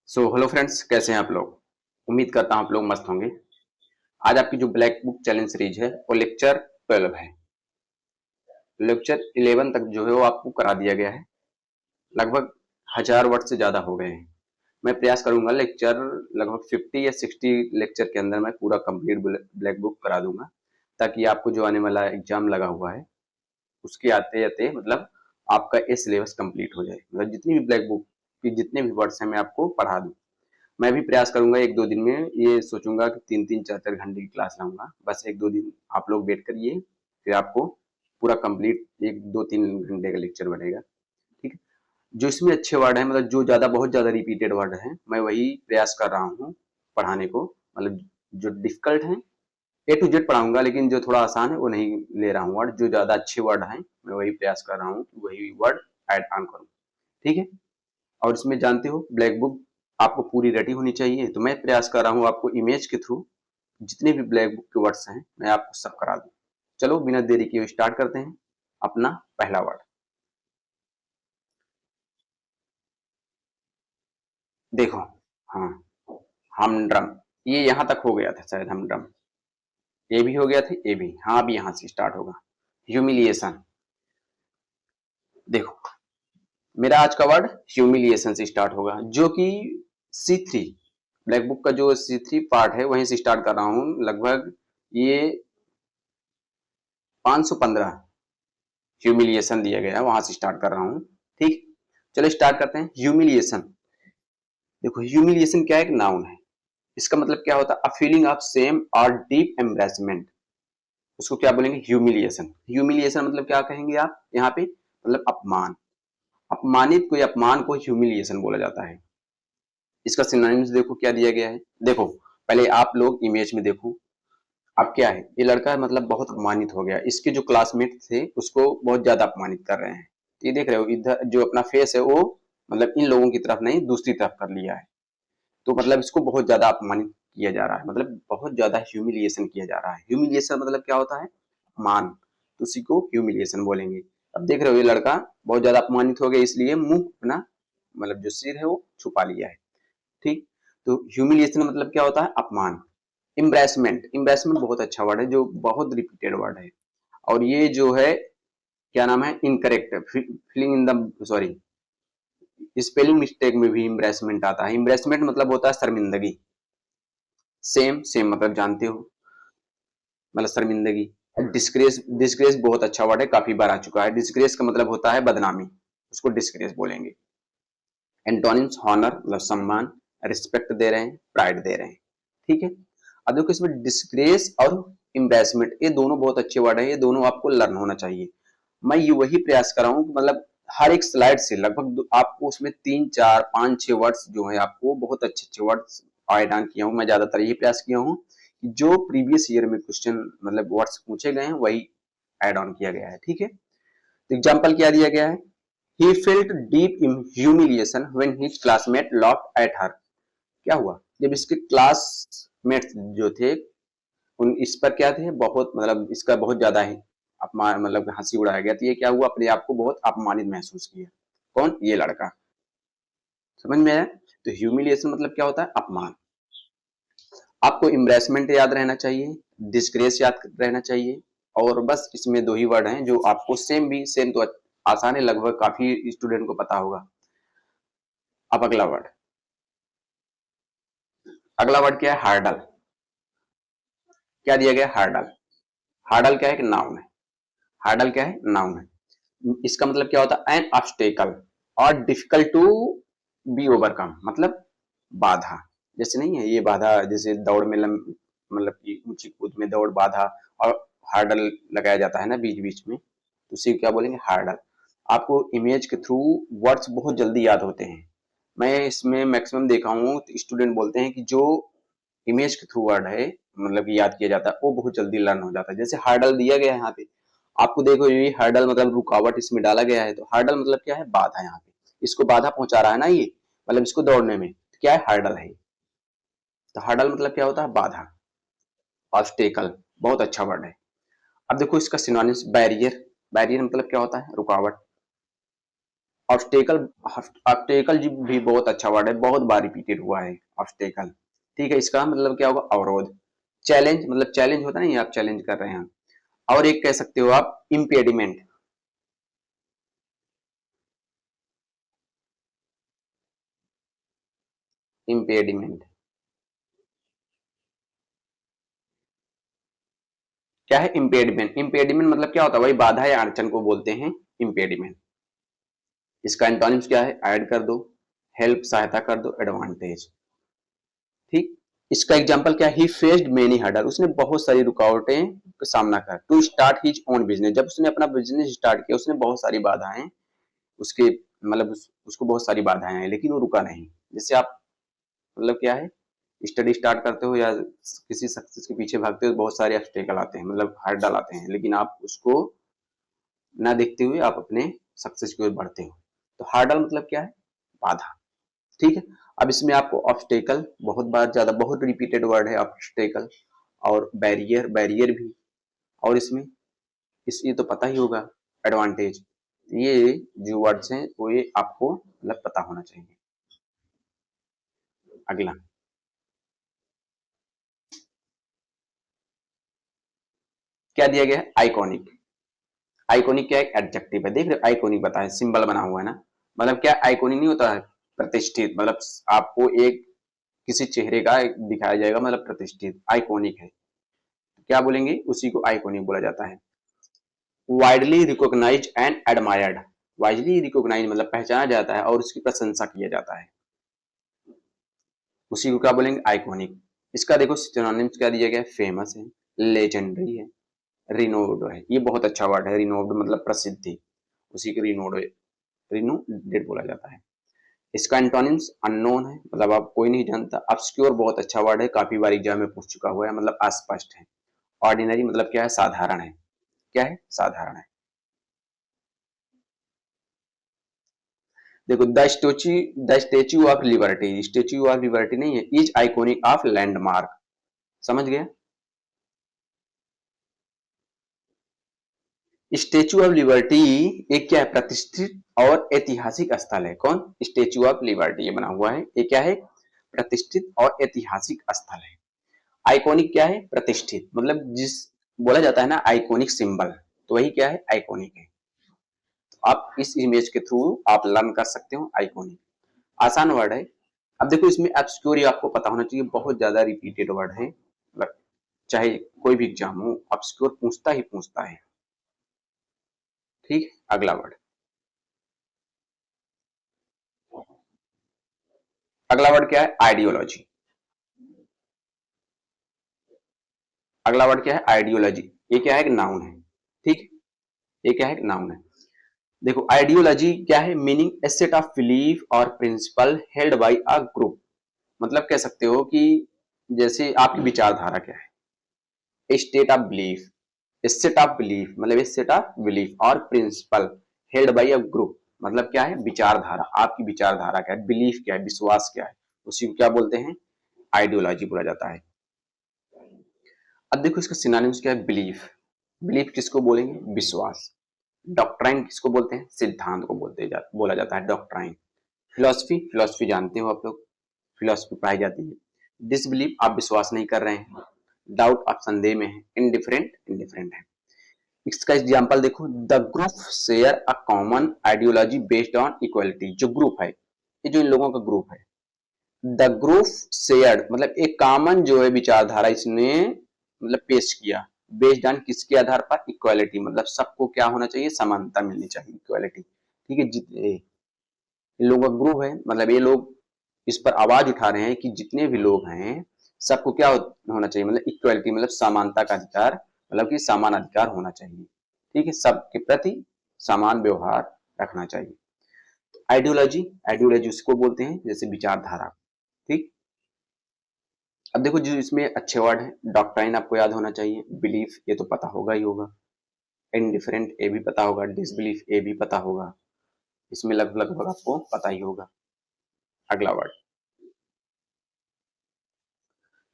Hello friends, कैसे हैं आप लोग। उम्मीद करता हूं आप लोग मस्त होंगे। आज आपकी जो ब्लैक बुक चैलेंज सीरीज है वो लेक्चर 12 है। लेक्चर 11 तक जो है वो आपको करा दिया गया है। लगभग 1000 वर्ड से ज़्यादा हो गए हैं। मैं प्रयास करूंगा लेक्चर लगभग 50 या 60 लेक्चर के अंदर मैं पूरा कंप्लीट ब्लैक बुक करा दूंगा, ताकि आपको जो आने वाला एग्जाम लगा हुआ है उसके आते आते मतलब आपका ये सिलेबस कंप्लीट हो जाए। मतलब जितनी भी ब्लैक बुक की जितने भी वर्ड्स हैं मैं आपको पढ़ा दूँ। मैं भी प्रयास करूंगा एक दो दिन में, ये सोचूंगा कि 3-3 4-4 घंटे की क्लास लाऊंगा। बस एक दो दिन आप लोग वेट करिए, फिर आपको पूरा कंप्लीट 1 2 3 घंटे का लेक्चर बनेगा। ठीक है। जो इसमें अच्छे वर्ड हैं, मतलब जो ज्यादा बहुत ज्यादा रिपीटेड वर्ड हैं, मैं वही प्रयास कर रहा हूँ पढ़ाने को। मतलब जो डिफिकल्ट हैं A to Z पढ़ाऊंगा, लेकिन जो थोड़ा आसान है वो नहीं ले रहा हूँ वर्ड। जो ज्यादा अच्छे वर्ड हैं मैं वही प्रयास कर रहा हूँ कि वही वर्ड ऐड ऑन करूँ। ठीक है। और इसमें जानते हो ब्लैक बुक आपको पूरी रेडी होनी चाहिए, तो मैं प्रयास कर रहा हूँ आपको इमेज के थ्रू जितने भी ब्लैक बुक के वर्ड्स हैं मैं आपको सब करा दूं। चलो बिना देरी किए स्टार्ट करते हैं। अपना पहला वर्ड देखो। हाँ, हमड्रम। ये यहाँ तक हो गया था शायद, हमड्रम। ये भी हो गया था, ये भी। हाँ, अब यहाँ से स्टार्ट होगा ह्यूमिलिएशन। देखो, मेरा आज का वर्ड ह्यूमिलिएशन से स्टार्ट होगा, जो कि C3 ब्लैक बुक का जो C3 पार्ट है वहीं से स्टार्ट कर रहा हूँ। लगभग ये 515 ह्यूमिलिएशन दिया गया है, वहां से स्टार्ट कर रहा हूँ। ठीक। चलो स्टार्ट करते हैं ह्यूमिलिएशन। देखो, ह्यूमिलिएशन क्या है? एक नाउन है। इसका मतलब क्या होता है? अ फीलिंग ऑफ सेम और डीप एम्ब्रेसमेंट। उसको क्या बोलेंगे? ह्यूमिलिएशन। ह्यूमिलिएशन मतलब क्या कहेंगे आप यहाँ पे? मतलब अपमान। अपमानित कोई अपमान को ह्यूमिलिएशन बोला जाता है। इसका सिनोनिम्स देखो क्या दिया गया है। देखो, पहले आप लोग इमेज में देखो। अब क्या है, ये लड़का मतलब बहुत अपमानित हो गया। इसके जो क्लासमेट थे उसको बहुत ज्यादा अपमानित कर रहे हैं। ये देख रहे हो, इधर जो अपना फेस है वो मतलब इन लोगों की तरफ नहीं दूसरी तरफ कर लिया है। तो मतलब इसको बहुत ज्यादा अपमानित किया जा रहा है, मतलब बहुत ज्यादा ह्यूमिलिएशन किया जा रहा है। ह्यूमिलिएशन मतलब क्या होता है? अपमान। तो उसी को ह्यूमिलिएशन बोलेंगे। अब देख रहे हो ये लड़का बहुत ज्यादा अपमानित हो गया, इसलिए मुंह अपना मतलब जो सिर है वो छुपा लिया है। ठीक। तो ह्यूमिलिएशन मतलब क्या होता है? अपमान। इम्ब्रेसमेंट। इम्ब्रेसमेंट बहुत अच्छा वर्ड है, जो बहुत रिपीटेड वर्ड है। और ये जो है क्या नाम है? Incorrect feeling in the sorry, spelling mistake में भी इम्ब्रेसमेंट आता है। इम्ब्रेसमेंट मतलब होता है शर्मिंदगी। सेम सेम मतलब जानते हो, मतलब शर्मिंदगी। डिस्ग्रेस। डिस्ग्रेस बहुत अच्छा वर्ड है, काफी बार आ चुका है। डिस्ग्रेस का मतलब होता है बदनामी, उसको डिस्ग्रेस बोलेंगे। एंटोनिम्स हॉनर मतलब सम्मान, रिस्पेक्ट दे रहे हैं, प्राइड दे रहे हैं। ठीक है। अब देखो, इसमें डिस्ग्रेस और एम्बैरेसमेंट ये दोनों बहुत अच्छे वर्ड है, ये दोनों आपको लर्न होना चाहिए। मैं ये वही प्रयास कर रहा हूँ, मतलब हर एक स्लाइड से लगभग आपको उसमें 3 4 5 6 वर्ड्स जो है आपको बहुत अच्छे अच्छे वर्ड्स ऐड ऑन किया हूँ। मैं ज्यादातर यही प्रयास किया हूँ कि जो प्रीवियस ईयर में क्वेश्चन मतलब वर्ड्स पूछे गए हैं वही ऐड ऑन किया गया है। ठीक है। तो एग्जाम्पल क्या दिया गया है? He felt deep humiliation when his classmate laughed at her। क्या हुआ? जब इसके क्लासमेट्स जो थे उन इस पर क्या थे, बहुत मतलब इसका बहुत ज्यादा ही अपमान मतलब हंसी उड़ाया गया। तो ये क्या हुआ? अपने आप को बहुत अपमानित महसूस किया। कौन? ये लड़का। समझ में आया? तो ह्यूमिलिएशन मतलब क्या होता है? अपमान। आपको इम्ब्रेसमेंट याद रहना चाहिए, डिस्ग्रेस याद रहना चाहिए, और बस इसमें दो ही वर्ड हैं जो आपको सेम भी सेम तो आसान है, लगभग काफी स्टूडेंट को पता होगा। अब अगला वर्ड। अगला वर्ड क्या है? हार्डल। क्या दिया गया? हार्डल। हार्डल क्या है? कि नाउन है। हार्डल क्या है? नाउन है। इसका मतलब क्या होता है? एन ऑब्स्टेकल और डिफिकल्ट टू बी ओवरकम, मतलब बाधा। जैसे नहीं है ये बाधा, जैसे दौड़ में मतलब कि ऊंची कूद में दौड़ बाधा, और हार्डल लगाया जाता है ना बीच बीच में, तो उसी को क्या बोलेंगे? हार्डल। आपको इमेज के थ्रू वर्ड्स बहुत जल्दी याद होते हैं। मैं इसमें मैक्सिमम देखा हूँ स्टूडेंट बोलते हैं कि जो इमेज के थ्रू वर्ड है मतलब कि याद किया जाता है वो बहुत जल्दी लर्न हो जाता है। जैसे हार्डल दिया गया है यहाँ पे, आपको देखो ये हार्डल मतलब रुकावट इसमें डाला गया है। तो हार्डल मतलब क्या है? बाधा। यहाँ पे इसको बाधा पहुंचा रहा है ना ये, मतलब इसको दौड़ने में, तो क्या है? हार्डल है। तो हार्डल मतलब क्या होता है? बाधा। ऑब्स्टेकल बहुत अच्छा वर्ड है। अब देखो इसका सिनोनिम्स बैरियर। बैरियर मतलब क्या होता है? रुकावट। ऑब्स्टेकल, ऑब्स्टेकल भी बहुत अच्छा वर्ड है, बहुत बार रिपीटेड हुआ है ऑब्स्टेकल। ठीक है, इसका मतलब क्या होगा, अवरोध। चैलेंज मतलब चैलेंज होता है ना, ये आप चैलेंज कर रहे हैं। और एक कह सकते हो आप इम्पेडिमेंट। इम्पेडिमेंट क्या है, इम्पेडिमेंट। इम्पेडिमेंट मतलब क्या होता है, वही बाधा या अड़चन को बोलते हैं इम्पेडिमेंट। इसका एंटोनिम्स क्या है, ऐड कर दो, हेल्प सहायता कर दो, एडवांटेज। ठीक। इसका एग्जांपल क्या है, ही फेस्ड मेनी हर्डल, उसने बहुत सारी रुकावटें का सामना कर to start his own business, जब उसने अपना बिजनेस स्टार्ट किया उसने बहुत सारी बाधाएं उसके मतलब उसको बहुत सारी बाधाएं आई, लेकिन वो रुका नहीं। जैसे आप मतलब क्या है, स्टडी स्टार्ट करते हो या किसी सक्सेस के पीछे भागते हो, बहुत सारे ऑब्स्टेकल आते हैं, मतलब हर्डल आते हैं, लेकिन आप उसको ना देखते हुए आप अपने सक्सेस की ओर बढ़ते हो। तो हर्डल मतलब क्या है, बाधा। ठीक है। अब इसमें आपको ऑब्स्टेकल बहुत बार, ज्यादा बहुत रिपीटेड वर्ड है ऑब्स्टेकल, और बैरियर, बैरियर भी। और इसमें ये तो पता ही होगा, एडवांटेज। ये जो वर्ड्स हैं वो ये आपको मतलब पता होना चाहिए। अगला क्या दिया गया है, आइकॉनिक। आइकॉनिक क्या है, एडजेक्टिव है, देख रहे हो आइकॉनिक बताया, सिंबल बना हुआ है ना। मतलब क्या, आइकॉनिक नहीं होता है प्रतिष्ठित, मतलब आपको एक किसी चेहरे का एक दिखाया जाएगा, मतलब प्रतिष्ठित, आइकॉनिक है। क्या बोलेंगे, उसी को आइकॉनिक बोला जाता है। Widely recognized and admired. Widely recognize मतलब पहचाना जाता है और उसकी प्रशंसा किया जाता है, उसी को क्या बोलेंगे, आइकॉनिक। इसका देखो सिनोनिम्स क्या दिया गया है, फेमस है, लेजेंडरी है, रिनोव्ड है। ये बहुत अच्छा वर्ड है, रिनोव्ड मतलब प्रसिद्धि, उसी को रिनोड, रिनोडेड बोला जाता है। इसका एंटोनिम्स अननोन है, मतलब आप कोई नहीं जानता। ऑब्सक्योर बहुत अच्छा वर्ड है, काफी बार एग्जाम में पूछ चुका हुआ है, मतलब अस्पष्ट है। ऑर्डिनरी मतलब क्या है, साधारण है। क्या है, साधारण है। देखो the statue of liberty, statue of liberty नहीं है, इज आइकोनिक ऑफ लैंडमार्क। समझ गया। स्टेच्यू ऑफ लिबर्टी एक क्या है, प्रतिष्ठित और ऐतिहासिक स्थल है। कौन, स्टेच्यू ऑफ लिबर्टी, ये बना हुआ है, ये क्या है, प्रतिष्ठित और ऐतिहासिक स्थल है। आइकॉनिक क्या है, प्रतिष्ठित, मतलब जिस बोला जाता है ना आइकॉनिक सिंबल, तो वही क्या है, आइकॉनिक है। तो आप इस इमेज के थ्रू आप लर्न कर सकते हो आइकॉनिक। आसान वर्ड है। अब देखो इसमें ऑब्स्क्योर आपको पता होना चाहिए, बहुत ज्यादा रिपीटेड वर्ड है, मतलब चाहे कोई भी एग्जाम हो ऑब्स्क्योर पूछता ही पूछता है। ठीक। अगला वर्ड, अगला वर्ड क्या है, आइडियोलॉजी। अगला वर्ड क्या है, आइडियोलॉजी। ये क्या है, नाउन है। ठीक। ये क्या है, नाउन है। देखो आइडियोलॉजी क्या है, meaning a set of belief और principle held by a group. मतलब कह सकते हो कि जैसे आपकी विचारधारा क्या है, state of belief, set of belief मतलब सेट ऑफ बिलीफ, और principle held by a group, मतलब क्या है, विचारधारा, आपकी विचारधारा क्या है, बिलीफ क्या है, विश्वास क्या है, उसी को क्या बोलते हैं, आइडियोलॉजी बोला जाता है। अब देखो इसका सिनोनिम्स क्या है, बिलीफ। बिलीफ किसको बोलेंगे, विश्वास। डॉक्ट्राइन किसको बोलते हैं, सिद्धांत को बोला जाता है डॉक्ट्राइन। फिलोसफी, फिलोसफी जानते हो आप लोग, फिलोसफी पढ़ाई जाती है। डिसबिलीव आप विश्वास नहीं कर रहे हैं, डाउट आप संदेह में है, इनडिफरेंट इंडिफरेंट है। इसका एग्जांपल देखो, the group share a common ideology based on equality. जो ग्रुप है, ये जो इन लोगों का ग्रुप है, द ग्रुप शेयर्ड मतलब एक कॉमन जो है विचारधारा इसने मतलब पेश किया, बेस्ड ऑन किसके आधार पर, इक्वालिटी मतलब सबको क्या होना चाहिए, समानता मिलनी चाहिए, इक्वालिटी। ठीक है, इन लोगों का ग्रुप है, मतलब ये लोग इस पर आवाज उठा रहे हैं कि जितने भी लोग हैं सबको क्या होना चाहिए, मतलब इक्वालिटी मतलब समानता का अधिकार, मतलब कि समान अधिकार होना चाहिए। ठीक है, सबके प्रति समान व्यवहार रखना चाहिए। आइडियोलॉजी, आइडियोलॉजी उसको बोलते हैं जैसे विचारधारा। ठीक। अब देखो जो इसमें अच्छे वर्ड है, डॉक्ट्राइन आपको याद होना चाहिए, बिलीफ ये तो पता होगा ही होगा, इनडिफरेंट ये भी पता होगा, डिसबिलीफ ये भी पता होगा, इसमें लगभग लगभग आपको पता ही होगा। अगला वर्ड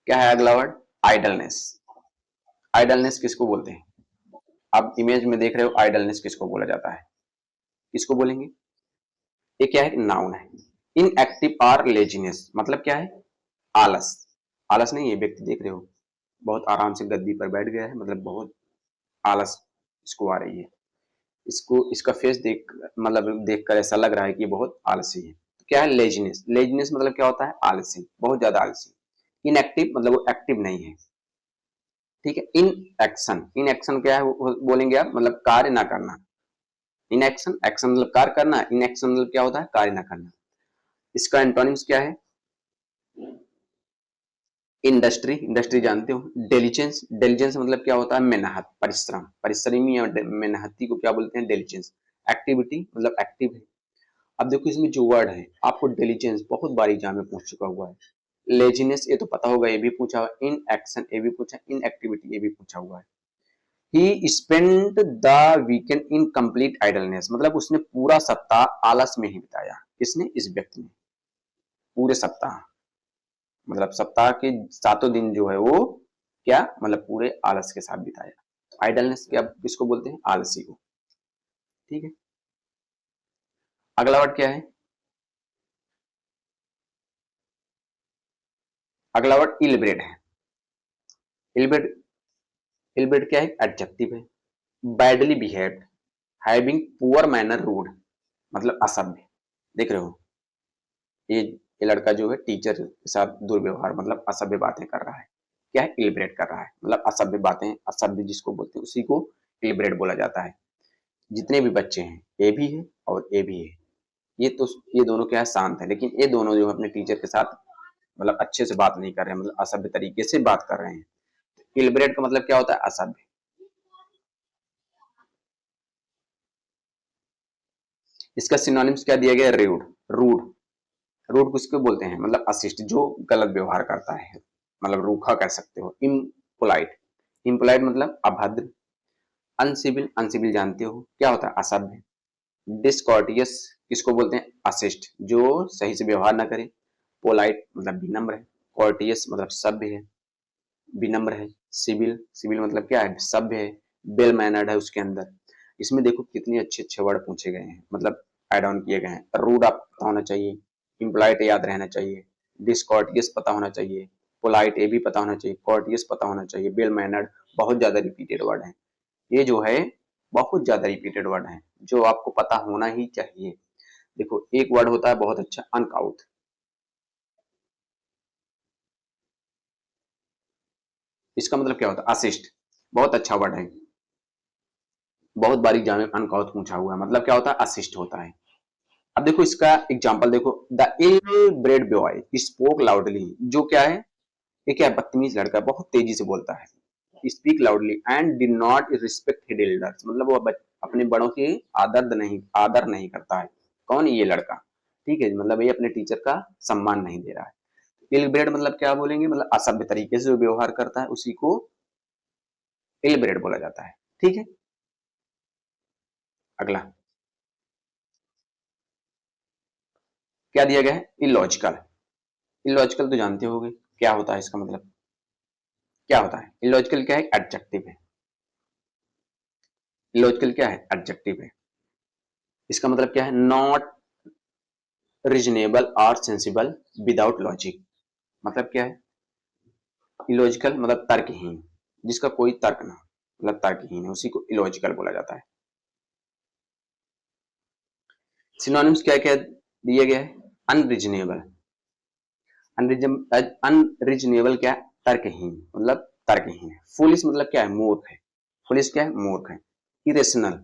क्या है, अगला वर्ड आइडलनेस। आइडलनेस किसको बोलते हैं, आप इमेज में देख रहे हो, आइडलनेस किसको बोला जाता है, किसको बोलेंगे, ये क्या है, नाउन है। इनएक्टिव और लेजीनेस मतलब क्या है, आलस। आलस नहीं है, व्यक्ति देख रहे हो बहुत आराम से गद्दी पर बैठ गया है, मतलब बहुत आलस इसको आ रही है, इसको इसका फेस देख मतलब देखकर ऐसा लग रहा है कि बहुत आलसी है। तो क्या है, लेजीनेस। लेजीनेस मतलब क्या होता है, आलसी, बहुत ज्यादा आलसी। इनएक्टिव मतलब वो एक्टिव नहीं है, ठीक है। इन एक्शन, इन एक्शन क्या है वो बोलेंगे आप, मतलब कार्य ना करना। इन एक्शन, एक्शन मतलब कार्य करना, इन एक्शन मतलब क्या होता है, कार्य ना करना। इसका एंटोनिम्स क्या है, इंडस्ट्री, इंडस्ट्री जानते हो। डिलिजेंस, डिलिजेंस मतलब क्या होता है, मेहनत, परिश्रम, परिश्रमी या मेहनती को क्या बोलते हैं, डिलिजेंस। एक्टिविटी मतलब एक्टिव है। अब देखो इसमें जो वर्ड है, आपको डिलिजेंस बहुत बार एग्जाम में पूछ चुका हुआ है। लेजीनेस ये तो पता होगा, ये भी पूछा हुआ। इन एक्शन ये भी पूछा, इन एक्टिविटी ये भी पूछा हुआ है। ही spent the weekend in complete idleness मतलब उसने पूरा सप्ताह आलस में ही बिताया। किसने, इस व्यक्ति ने पूरे सप्ताह, मतलब सप्ताह के सातों दिन जो है वो क्या, मतलब पूरे आलस के साथ बिताया। आइडलनेस क्या किसको बोलते हैं, आलसी को, ठीक है। अगला वर्ड क्या है, अगला वर्ड इलब्रेड है। इलब्रेड, इलब्रेड क्या है, एडजेक्टिव है। Badly behaved, having poor manner, rude मतलब असभ्य। देख रहे हो ये लड़का जो है टीचर के साथ दुर्व्यवहार मतलब असभ्य बातें कर रहा है। क्या है, इलिब्रेट कर रहा है, मतलब असभ्य बातें, असभ्य जिसको बोलते हैं उसी को इलिब्रेट बोला जाता है। जितने भी बच्चे हैं, ए भी है और ए भी है, ये तो ये दोनों क्या है, शांत है, लेकिन ये दोनों जो है अपने टीचर के साथ मतलब अच्छे से बात नहीं कर रहे हैं, मतलब असभ्य तरीके से बात कर रहे हैं। इलिब्रेट का मतलब क्या होता है, असभ्य। इसका सिनोनिम्स क्या दिया गया, रूड, रूड। रूड किसको बोलते हैं, मतलब अशिष्ट, जो गलत व्यवहार करता है, मतलब रूखा कह सकते हो। इम्पोलाइट, इम्पोलाइट मतलब अभद्र। अनसिविल, अनसिविल जानते हो क्या होता है, असभ्य। डिसकॉर्टियस किसको बोलते हैं, अशिष्ट, जो सही से व्यवहार ना करे। पोलाइट मतलब विनम्र है। कॉर्टियस मतलब सभ्य है, विनम्र है। सिविल, सिविल मतलब क्या है, सभ्य है, वेल मैनर्ड है उसके अंदर। इसमें देखो कितने अच्छे अच्छे वर्ड पूछे गए हैं, मतलब एड ऑन किए गए हैं। रूड आप पता होना चाहिए, इम्प्लाइट याद रहना चाहिए, डिसकॉर्टियस पता होना चाहिए, पोलाइट ये भी पता होना चाहिए, कॉर्टियस पता होना चाहिए, वेल मैनर्ड बहुत ज्यादा रिपीटेड वर्ड है। ये जो है बहुत ज्यादा रिपीटेड वर्ड है, जो आपको पता होना ही चाहिए। देखो एक वर्ड होता है बहुत अच्छा, अनकाउथ। इसका मतलब क्या होता है, असिस्ट, बहुत अच्छा वर्ड है, बहुत बार एग्जाम में अनकाउथ पूछा हुआ है। मतलब क्या होता है, असिस्ट होता है। अब देखो इसका एग्जांपल देखो, the ill bred boy spoke loudly, जो क्या है, ये क्या है, बदतमीज लड़का, बहुत तेजी से बोलता है। Speak loudly and did not respect his elders मतलब वो अपने बड़ों की आदर नहीं करता है। कौन, ये लड़का, ठीक है, मतलब ये अपने टीचर का सम्मान नहीं दे रहा है। इल ब्रेड मतलब क्या बोलेंगे, मतलब असभ्य तरीके से जो व्यवहार करता है उसी को इल ब्रेड बोला जाता है, ठीक है। अगला क्या दिया गया है, इलॉजिकल। इलॉजिकल तो जानते होगे क्या होता है, इसका मतलब क्या होता है, इलॉजिकल क्या है, एडजेक्टिव है। इलॉजिकल क्या है, एडजेक्टिव है। इसका मतलब क्या है, नॉट रीजनेबल और सेंसिबल विदाउट लॉजिक। मतलब क्या है, इलॉजिकल मतलब तर्कहीन, जिसका कोई तर्क ना हो, मतलब तर्कहीन है, उसी को इलॉजिकल बोला जाता है। सिनोनिम्स क्या क्या दिया गया है, अनरीजनेबल, अनरीजनेबल क्या है, तर्कहीन, मतलब तर्कहीन है। फुलिश मतलब क्या है, मूर्ख है, फुलिश क्या है, मूर्ख है। इरेशनल,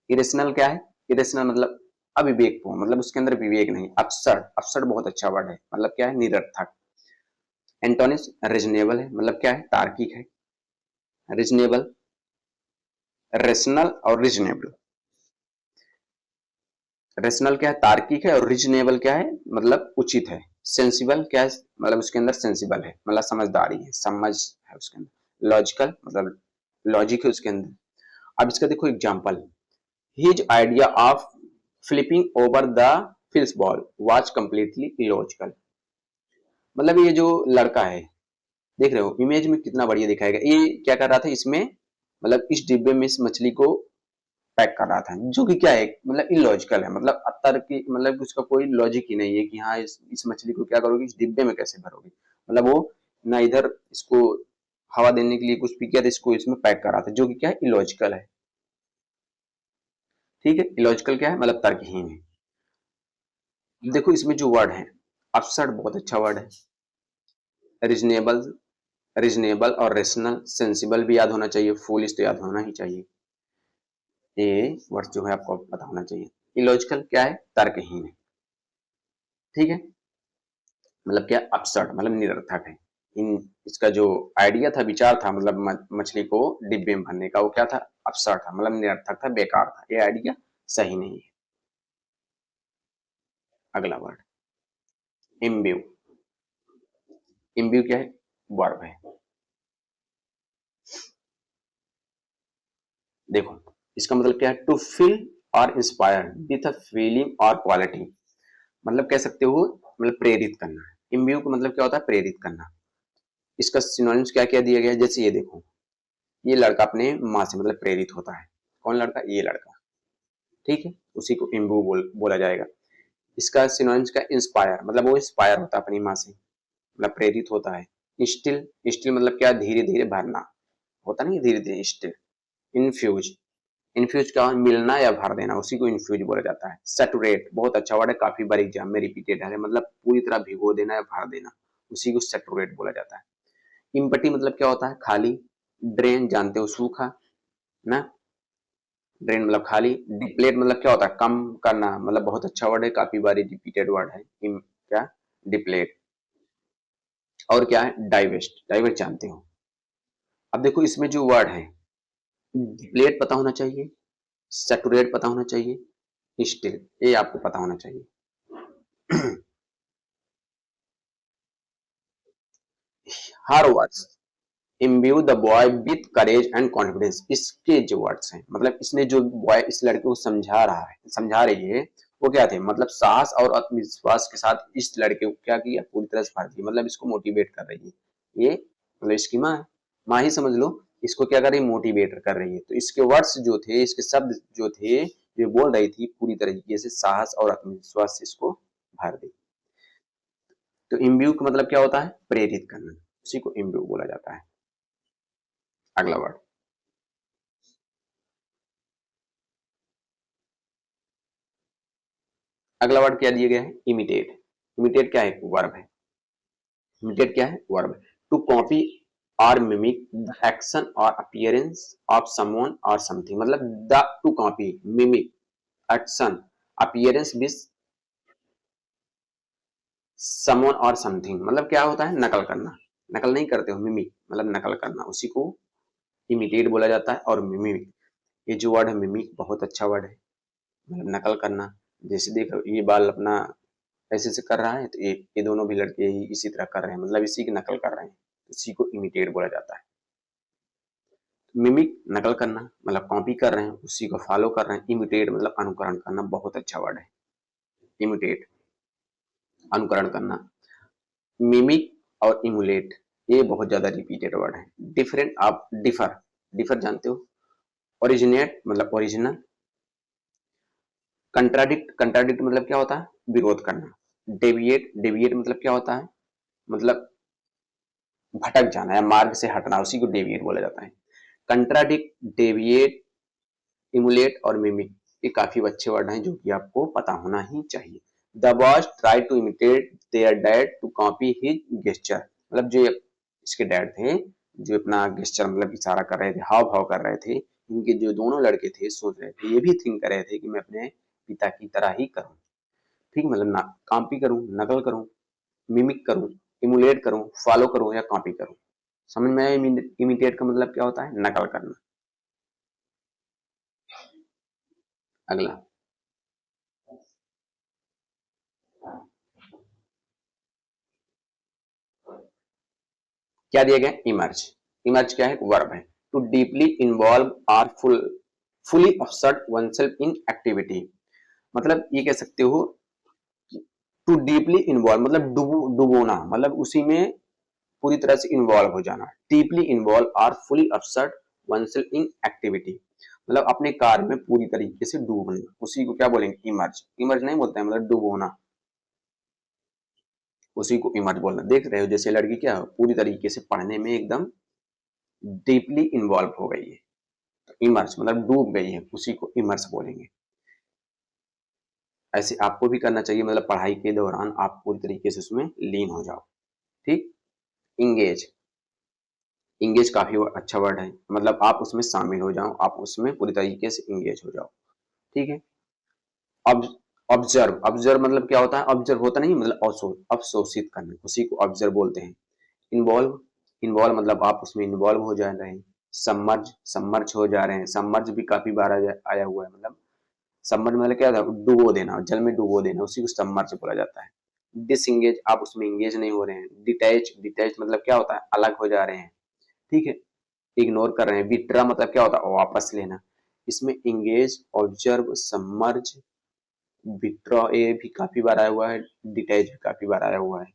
इरेशनल क्या है, इरेशनल मतलब अविवेकपूर्ण, मतलब उसके अंदर विवेक नहीं। अपसर्ड, अपसर्ड बहुत अच्छा वर्ड है, मतलब क्या है, निरर्थक। एंटोनिम्स, रीजनेबल है मतलब क्या है, तार्किक है। रीजनेबल, रेशनल और रीजनेबल। रेशनल क्या है, तार्किक है, और रीजनेबल क्या है, मतलब उचित है। सेंसिबल क्या है, मतलब उसके अंदर सेंसिबल है, मतलब समझदारी है, समझ है उसके अंदर। लॉजिकल मतलब लॉजिक है उसके अंदर। अब इसका देखो example, his idea of flipping over the Phil's ball was completely illogical. मतलब ये जो लड़का है, देख रहे हो इमेज में कितना बढ़िया दिखाएगा, ये क्या कर रहा था इसमें, मतलब इस डिब्बे में इस मछली को पैक कर रहा था, जो कि क्या है मतलब इलॉजिकल है, मतलब अतर्क की, मतलब उसका कोई लॉजिक ही नहीं है कि हाँ इस मछली को क्या करोगे, इस डिब्बे में कैसे भरोगे, मतलब वो ना इधर इसको हवा देने के लिए कुछ भी किया था, इसको इसमें पैक कर रहा था, जो कि क्या है इलॉजिकल है। ठीक है, इलॉजिकल क्या है मतलब तर्कहीन है। देखो इसमें जो वर्ड है, अपसर्ड बहुत अच्छा वर्ड है, रीजनेबल, रीजनेबल और रेशनल, सेंसिबल भी याद होना चाहिए, फूलिश तो याद होना ही चाहिए, ये वर्ड जो है आपको पता होना चाहिए। इलॉजिकल क्या है, तर्कहीन है। ठीक है, मतलब क्या अपसर्ड मतलब निरर्थक है। इन इसका जो आइडिया था, विचार था, मतलब मछली को डिब्बे में भरने का, वो क्या था, अपसर्ड था, मतलब निरर्थक था, बेकार था, ये आइडिया सही नहीं है। अगला वर्ड इम्ब्यू। इम्ब्यू क्या है, वर्ब है। देखो इसका मतलब क्या है, टू फील और इंस्पायर विथ अ फीलिंग और क्वालिटी, मतलब कह सकते हो मतलब प्रेरित करना। इम्ब्यू का मतलब क्या होता है, प्रेरित करना। इसका सिनोनिम्स क्या क्या दिया गया है, जैसे ये देखो, ये लड़का अपने माँ से मतलब प्रेरित होता है, कौन लड़का, ये लड़का, ठीक है, उसी को इम्ब्यू बोला जाएगा। इसका सिनोनिम्स का इंस्पायर, मतलब वो इंस्पायर होता है अपनी माँ से, मतलब प्रेरित होता है। स्टिल, स्टिल मतलब क्या, धीरे धीरे भरना होता नहीं, धीरे धीरे स्टिल। इनफ्यूज, इन्फ्यूज का मिलना या भर देना, उसी को इन्फ्यूज बोला जाता है। सेटुरेट बहुत अच्छा वर्ड है, काफी बार एग्जाम में रिपीटेड है, मतलब पूरी तरह भिगो देना या भर देना, उसी को सेटुरेट बोला जाता है। इम्पटी मतलब क्या होता है, खाली। ड्रेन जानते हो, सूखा ना, ड्रेन मतलब खाली। डिप्लेट मतलब क्या होता है, कम करना, मतलब बहुत अच्छा वर्ड है, काफी बार रिपीटेड वर्ड है। क्या, डिप्लेट। और क्या है, डाइवेस्ट, डाइवेस्ट जानते हो। अब देखो इसमें जो वर्ड है, डिप्लेट पता होना चाहिए, सेटुरेट पता होना चाहिए, स्टिल ये आपको पता होना चाहिए। Her words imbue the boy with courage and confidence, इसके जो वर्ड्स हैं, मतलब इसने जो बॉय इस लड़के को समझा रहा है, समझा रही है, वो क्या थे, मतलब साहस और आत्मविश्वास के साथ इस लड़के को क्या किया, पूरी तरह से भर दिया, मतलब इसको मोटिवेट कर रही है। ये मतलब इसकी माँ है, माँ ही समझ लो, इसको क्या कर रही है, मोटिवेट कर रही है। तो इसके वर्ड्स जो थे, इसके शब्द जो थे, जो बोल रही थी, पूरी तरीके से साहस और आत्मविश्वास से इसको भर दी। तो इम्ब्यू का मतलब क्या होता है, प्रेरित करना, उसी को इम्ब्यू बोला जाता है। अगला वर्ड, अगला वर्ड क्या दिया गया है, इमिटेट। इमिटेट क्या है, वर्ब है। इमिटेट क्या है, वर्ब है। टू कॉपी और मिमिक द एक्शन और अपीयरेंस ऑफ समवन और समथिंग, मतलब the two copy, mimic, action, appearance with someone और समथिंग, मतलब क्या होता है, नकल करना। नकल नहीं करते हो, मिमिक मतलब नकल करना, उसी को इमिटेट बोला जाता है। और मिमिक, ये जो वर्ड है मिमिक, बहुत अच्छा वर्ड है, मतलब नकल करना। जैसे देखो ये बाल अपना ऐसे से कर रहा है, तो ये दोनों भी लड़के ही इसी तरह कर रहे हैं, मतलब इसी की नकल कर रहे हैं, इसी को इमिटेट बोला जाता है। मिमिक नकल करना, मतलब कॉपी कर रहे हैं, उसी को फॉलो कर रहे हैं। इमिटेट मतलब अनुकरण करना, बहुत अच्छा वर्ड है, इमिटेट, अनुकरण करना। मिमिक और इमुलेट, ये बहुत ज्यादा रिपीटेड वर्ड है। डिफरेंट, आप डिफर, डिफर जानते हो। ओरिजिनेट मतलब ओरिजिनल। कंट्राडिक्ट, कंट्राडिक्ट मतलब क्या होता है, विरोध करना। डेविएट, डेविएट मतलब क्या होता है, मतलब भटक जाना या मार्ग से हटना, उसी को डेविएट बोला जाता है। कंट्राडिक्ट, डेविएट, इमुलेट और मिमिक, ये काफी अच्छे वर्ड हैं, जो कि आपको पता होना ही चाहिए। The boys try to imitate their dad to copy his gesture, मतलब जो इसके डैड थे, जो अपना गेस्चर मतलब इशारा कर रहे थे, हाव भाव कर रहे थे, इनके जो दोनों लड़के थे सोच रहे थे, ये भी थिंक कर रहे थे कि मैं अपने पिता की तरह ही करूं। ठीक, मतलब ना कॉपी करूं, नकल करूं, मिमिक करूं, इमुलेट करूं, फॉलो करूं या कॉपी करूं। समझ में आया, इमिटेट का मतलब क्या होता है, नकल करना। अगला, क्या दिया गया, इमर्ज। इमर्ज क्या है, वर्ब है। टू डीपली इन्वॉल्व और fully observe oneself in activity, मतलब ये कह सकते हो, टू डीपली इन्वॉल्व मतलब डुबोना, मतलब उसी में पूरी तरह से इन्वॉल्व हो जाना। डीपली इन्वॉल्व और fully observe oneself in activity, मतलब अपने कार्य में पूरी तरीके से डूबना, उसी को क्या बोलेंगे, इमर्ज। इमर्ज नहीं बोलते हैं, मतलब डूबोना, उसी को इमर्ज बोलना। देख रहे हो जैसे लड़की क्या पूरी तरीके से पढ़ने में एकदम डीपली इन्वॉल्व हो गई है, तो इमर्ज मतलब डूब गई है, उसी को इमर्ज बोलेंगे। ऐसे आपको भी करना चाहिए, मतलब पढ़ाई के दौरान आप पूरी तरीके से उसमें लीन हो जाओ। ठीक। इंगेज, इंगेज काफी अच्छा वर्ड है, मतलब आप उसमें शामिल हो जाओ, आप उसमें पूरी तरीके से इंगेज हो जाओ। ठीक है। अब ऑब्जर्व, ऑब्जर्व मतलब क्या होता है, ऑब्जर्व होता नहीं मतलब अवशोषित करना, उसी को ऑब्जर्व बोलते हैं। इन्वॉल्व, इन्वॉल्व मतलब आप उसमें इन्वॉल्व हो जा रहे हैं। सबमर्ज, सबमर्ज हो जा रहे हैं, सबमर्ज भी काफी बार आया हुआ है, मतलब सबमर्ज मतलब क्या था, डुबो देना, जल में डुबो देना, उसी को सबमर्ज बोला जाता है। डिसंगेज, आप उसमें इंगेज नहीं हो रहे हैं। डिटैच, डिटैच मतलब क्या होता है, अलग हो जा रहे हैं। ठीक है, इग्नोर कर रहे हैं। विड्रा मतलब क्या होता है, वापस लेना। इसमें इंगेज, ऑब्जर्व, सबमर्ज, विथड्रॉ ये भी काफी बार आया हुआ है, डिटैच भी काफी बार आया हुआ है।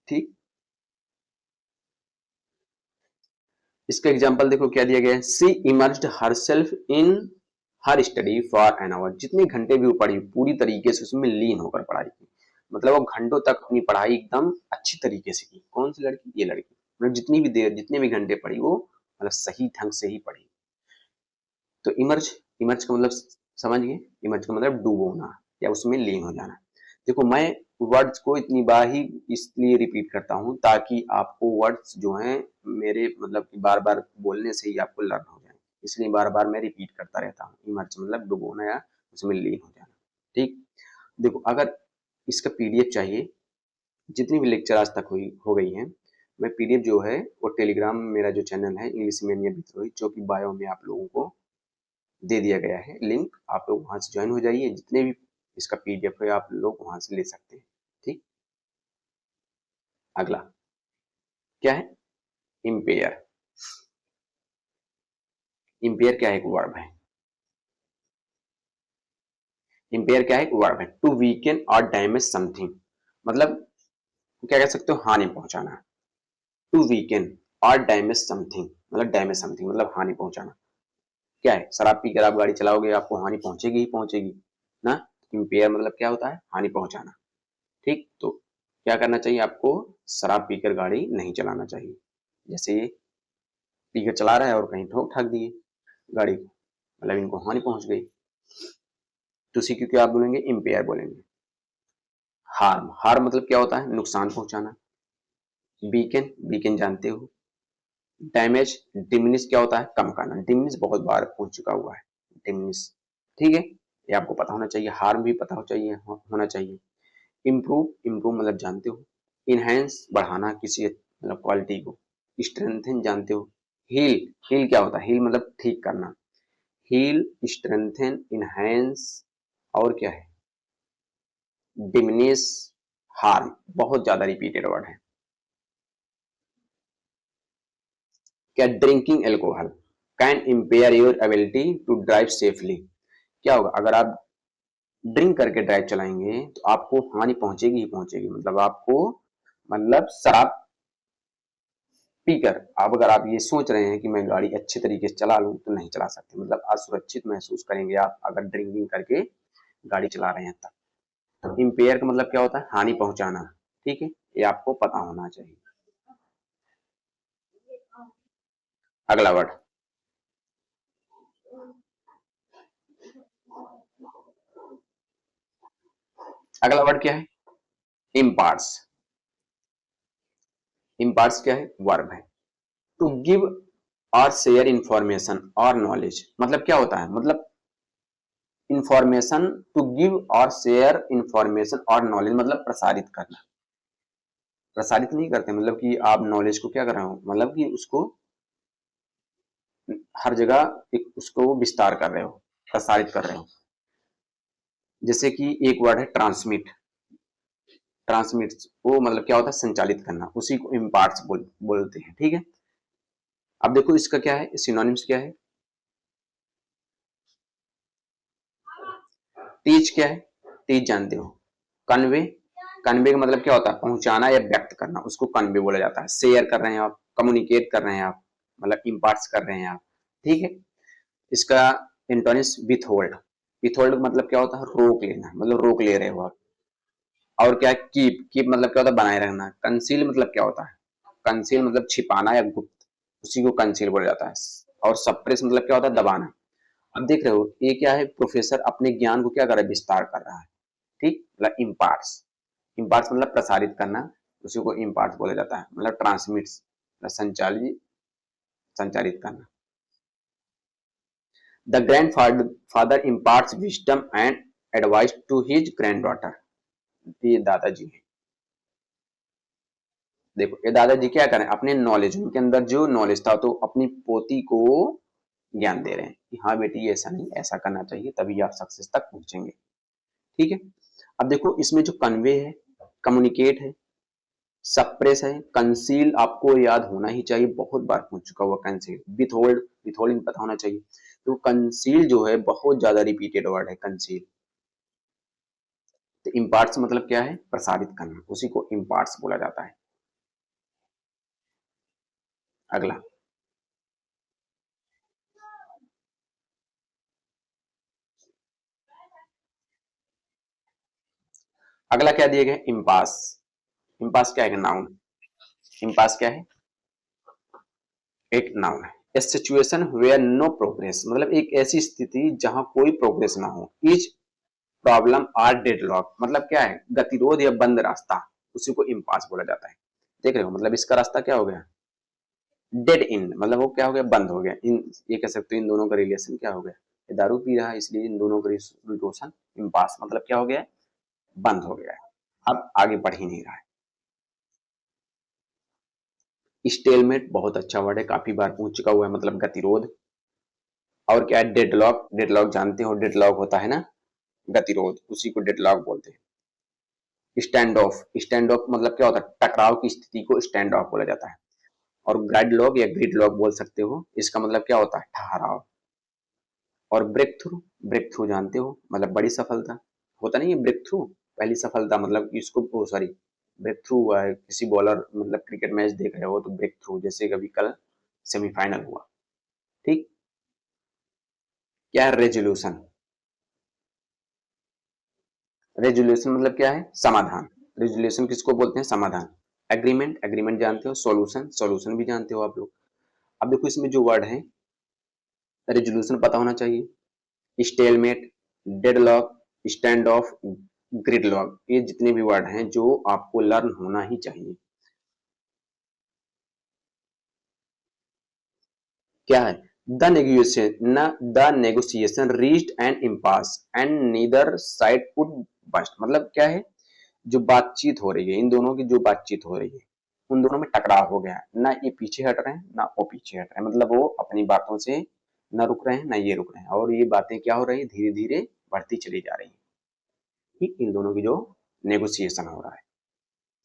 ठीक। इसका एग्जांपल देखो क्या दिया गया है, she immersed herself in her study for an hour, जितने घंटे भी वो पढ़ी पूरी तरीके से उसमें लीन होकर पढ़ाई की, मतलब वो घंटों तक अपनी पढ़ाई एकदम अच्छी तरीके से की। कौन सी लड़की, ये लड़की, मतलब जितनी भी देर जितने भी घंटे पढ़ी वो मतलब सही ढंग से ही पढ़ी। तो इमर्ज, इमर्ज का मतलब समझ गए, इमर्ज का मतलब डूबोना या उसमें लीन हो जाना। देखो मैं वर्ड्स को इतनी बार ही इसलिए रिपीट करता हूँ ताकि आपको वर्ड्स जो हैं मेरे मतलब बार बार बोलने से ही आपको लर्न हो जाए, इसलिए बार बार मैं रिपीट करता रहता हूँ। इमर्ज मतलब डुबोना या उसमें लीन हो जाना। ठीक। देखो अगर इसका पीडीएफ चाहिए, जितनी भी लेक्चर आज तक हुई हो गई है, मैं पीडीएफ जो है वो टेलीग्राम मेरा जो चैनल है इंग्लिश मीडियम विद्रोही, जो कि बायो में आप लोगों को दे दिया गया है लिंक, आप लोग वहां से ज्वाइन हो जाइए, जितने भी इसका पीडीएफ है आप लोग वहां से ले सकते हैं। ठीक। अगला क्या है, इम्पेयर। इम्पेयर क्या है, एक वर्ब है। इम्पेयर क्या है, एक वर्ब है। टू वीकेन और डैमेज समथिंग, मतलब क्या कह सकते हो, हानि पहुंचाना। टू वीकेन और डैमेज समथिंग, मतलब डैमेज समथिंग मतलब हानि पहुंचाना। क्या है, शराब पीकर आप गाड़ी चलाओगे आपको हानि पहुंचेगी ही पहुंचेगी ना। इम्पेयर मतलब क्या होता है, हानि पहुंचाना। ठीक। तो क्या करना चाहिए आपको, शराब पीकर गाड़ी नहीं चलाना चाहिए। जैसे ये पीकर चला रहा है और कहीं ठोक ठाक दिए गाड़ी को, मतलब इनको हानि पहुंच गई, तो उसी को क्या आप बोलेंगे, इम्पेयर बोलेंगे। हार्म, हार्म मतलब क्या होता है, नुकसान पहुंचाना। वीकेन, वीकेन जानते हो। डैमेज, डिमिनिश क्या होता है, कम करना। डिमिनिश बहुत बार हो चुका हुआ है, डिमिनिश। ठीक है, ये आपको पता होना चाहिए। हार्म भी पता होना चाहिए। इम्प्रूव, इम्प्रूव मतलब जानते हो। इनहेंस, बढ़ाना किसी मतलब क्वालिटी को। स्ट्रेंथन जानते हो। हील, हील क्या होता है, हील मतलब ठीक करना। हील, स्ट्रेंथन, इनहेंस, और क्या है, डिमिनिश, हार्म, बहुत ज्यादा रिपीटेड वर्ड है। क्या, drinking alcohol can impair your ability to drive safely. क्या होगा अगर आप ड्रिंक करके ड्राइव चलाएंगे तो आपको हानि पहुंचेगी ही पहुंचेगी, मतलब आपको, मतलब शराब पीकर आप अगर आप ये सोच रहे हैं कि मैं गाड़ी अच्छे तरीके से चला लूं तो नहीं चला सकते, मतलब असुरक्षित महसूस करेंगे आप अगर ड्रिंकिंग करके गाड़ी चला रहे हैं तब। तो इम्पेयर का मतलब क्या होता है, हानि पहुंचाना। ठीक है, ये आपको पता होना चाहिए। अगला वर्ड, अगला वर्ड क्या है, इम्पार्ट्स। इम्पार्ट्स क्या है, वर्ब है। टू गिव और शेयर इंफॉर्मेशन और नॉलेज, मतलब क्या होता है, मतलब इंफॉर्मेशन, टू गिव और शेयर इंफॉर्मेशन और नॉलेज मतलब प्रसारित करना। प्रसारित नहीं करते मतलब कि आप नॉलेज को क्या कर रहे हो, मतलब कि उसको हर जगह एक उसको विस्तार कर रहे हो, प्रसारित कर रहे हो। जैसे कि एक वर्ड है ट्रांसमिट। ट्रांसमिट वो मतलब क्या होता है, संचालित करना, उसी को इम्पार्ट्स बोलते हैं। ठीक है। अब देखो इसका क्या है, सिनोनिम्स क्या है। टीच क्या है, टीच जानते हो। कन्वे, कन्वे का मतलब क्या होता है, पहुंचाना या व्यक्त करना, उसको कन्वे बोला जाता है। शेयर कर रहे हैं आप, कम्युनिकेट कर रहे हैं आप, मतलब इम्पार्ट्स कर रहे हैं आप। ठीक है। इसका एंटोनिम्स विथहोल्ड। विथहोल्ड मतलब क्या होता है? रोक लेना, मतलब रोक ले रहे हो आप। और क्या? कीप। कीप मतलब क्या होता है? बनाए रखना। कंसील मतलब क्या होता है? कंसील मतलब छिपाना या गुप्त, उसी को कंसील बोला जाता है। और सप्रेस मतलब क्या होता है? दबाना। अब देख रहे हो ये क्या है? प्रोफेसर अपने ज्ञान को क्या कर रहा है? विस्तार कर रहा है। ठीक, मतलब इम्पार्ट्स। इम्पार्ट्स मतलब प्रसारित करना, उसी को इम्पार्ट्स बोला जाता है। मतलब ट्रांसमिट्स, मतलब संचालित, संचारित करना। The grandfather imparts wisdom and advice to his granddaughter. ये दादाजी है। देखो ये दादाजी क्या करें? अपने नॉलेज, उनके अंदर जो नॉलेज था तो अपनी पोती को ज्ञान दे रहे हैं कि हाँ बेटी ऐसा नहीं, ऐसा करना चाहिए, तभी आप सक्सेस तक पहुंचेंगे। ठीक है। अब देखो इसमें जो कन्वे है, कम्युनिकेट है, सप्रेस है, कंसील आपको याद होना ही चाहिए, बहुत बार पूछ चुका हुआ कंसील। विथहोल्ड, विथहोल्डिंग पता होना चाहिए। तो कंसील जो है बहुत ज्यादा रिपीटेड वर्ड है कंसील। तो इम्पार्ट्स मतलब क्या है? प्रसारित करना, उसी को इम्पार्ट्स बोला जाता है। अगला, अगला क्या दिया गया? इम्पास। इम्पास क्या है? नाउन। इम्पास क्या है? एक नाउन है। ए सिचुएशन वेयर नो प्रोग्रेस, मतलब एक ऐसी स्थिति जहां कोई प्रोग्रेस ना हो। इज प्रॉब्लम आर डेडलॉक, मतलब क्या है? गतिरोध या बंद रास्ता, उसी को इम्पास बोला जाता है। देख रहे हो, मतलब इसका रास्ता क्या हो गया? डेड एंड, मतलब वो क्या हो गया? बंद हो गया। इन, ये कह सकते हो इन दोनों का रिलेशन क्या हो गया? ये दारू पी रहा है इसलिए इन दोनों का रिलेशन इम्पास, मतलब क्या हो गया? बंद हो गया है, अब आगे बढ़ ही नहीं रहा है। स्टेलमेट बहुत अच्छा वर्ड है, काफी बार पूछ चुका हुआ है, मतलब गतिरोध। और क्या है? डेडलॉक। डेडलॉक जानते हो? डेडलॉक होता है ना गतिरोध, उसी को डेडलॉक बोलते हैं। Stand of. स्टैंड ऑफ मतलब क्या होता है? टकराव की स्थिति को स्टैंड ऑफ बोला जाता है। और ग्राइडलॉक या ग्रिडलॉक बोल सकते हो, इसका मतलब क्या होता है? ठहराव। और ब्रेक थ्रू। ब्रेक थ्रू जानते हो? मतलब बड़ी सफलता होता नहीं है ब्रेक थ्रू, पहली सफलता, मतलब इसको सॉरी, ब्रेक थ्रू हुआ है किसी बॉलर, मतलब क्रिकेट मैच देख रहे हो तो ब्रेक थ्रू, जैसे कभी कल सेमीफाइनल हुआ। ठीक। क्या है? रेजोल्यूशन। रेजोल्यूशन मतलब क्या है? समाधान। रेजोल्यूशन किसको बोलते हैं? समाधान। एग्रीमेंट। एग्रीमेंट जानते हो? सॉल्यूशन। सॉल्यूशन भी जानते हो आप लोग। अब देखो इसमें जो वर्ड है, रेजोल्यूशन पता होना चाहिए, stalemate, deadlock, stand of, gridlock, ये जितने भी वर्ड हैं जो आपको लर्न होना ही चाहिए। क्या है? The negotiation reached an impasse and neither side could बस्ट, मतलब क्या है? जो बातचीत हो रही है, इन दोनों की जो बातचीत हो रही है, उन दोनों में टकराव हो गया है। ना ये पीछे हट रहे हैं, ना वो पीछे हट रहे हैं, मतलब वो अपनी बातों से ना रुक रहे हैं, ना ये रुक रहे हैं, और ये बातें क्या हो रही है? धीरे धीरे बढ़ती चली जा रही है। ठीक, इन दोनों की जो नेगोशिएशन हो रहा है।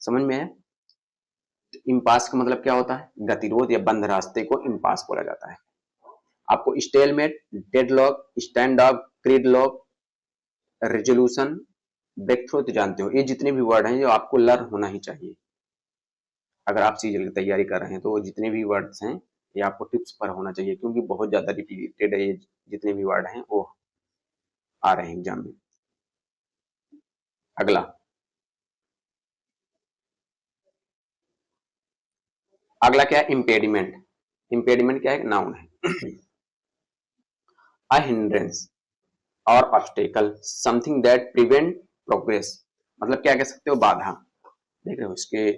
समझ में है? इम्पास का मतलब क्या होता है? गतिरोध या बंद रास्ते को इम्पास बोला जाता है। आपको stalemate, deadlock, stand up, gridlock, resolution, breakthrough तो जानते हो। ये जितने भी वर्ड हैं जो आपको लर्न होना ही चाहिए। अगर आप सीजल की तैयारी कर रहे हैं तो जितने भी वर्ड्स हैं ये आपको टिप्स पर होना चाहिए, क्योंकि बहुत ज्यादा रिपीटेड है, ये जितने भी वर्ड हैं वो आ रहे हैं एग्जाम में। अगला, अगला क्या है? इम्पेडिमेंट। इम्पेडिमेंट क्या है? नाउन है। अ हिंड्रेंस और obstacle, something that prevent progress, मतलब क्या कह सकते हो? बाधा। देख रहे हो इसके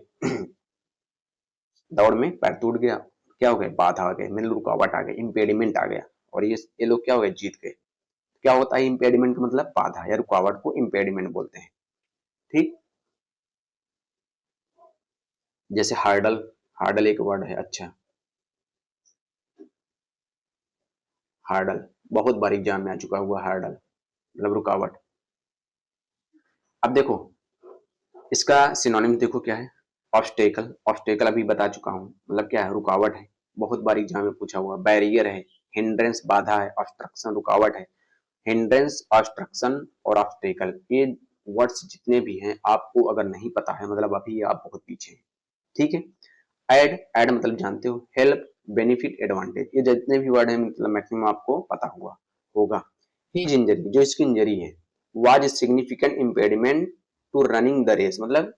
दौड़ में पैर टूट गया, क्या हो गया? बाधा आ गई, मतलब रुकावट आ गई, इम्पेडिमेंट आ गया। और ये लोग क्या हो गए? जीत गए। क्या होता है इम्पेडिमेंट का मतलब? बाधा या रुकावट को इम्पेडिमेंट बोलते हैं। ठीक। जैसे हार्डल। हार्डल एक वर्ड है। अच्छा, हार्डल बहुत बार एग्जाम में आ चुका हुआ। हार्डल मतलब रुकावट। अब देखो इसका सिनोनिम देखो क्या है? ऑब्स्टेकल। ऑब्स्टेकल अभी बता चुका हूँ, मतलब क्या है? रुकावट है, बहुत बार एग्जाम में पूछा हुआ। बैरियर है, हिंड्रेंस बाधा है, ऑब्स्ट्रक्शन रुकावट है। हिंड्रेंस, ऑब्स्ट्रक्शन और ऑब्स्टेकल, ये वर्ड्स जितने भी हैं आपको अगर नहीं पता है, मतलब अभी आप बहुत पीछे हैं। ठीक है। एड। एड मतलब जानते हो? हेल्प, बेनिफिट, एडवांटेज, ये जितने भी वर्ड हैं मतलब मैक्सिमम आपको पता होगा। हिज इंजरी, जो इसकी इंजरी है, was significant impediment to running the race, मतलब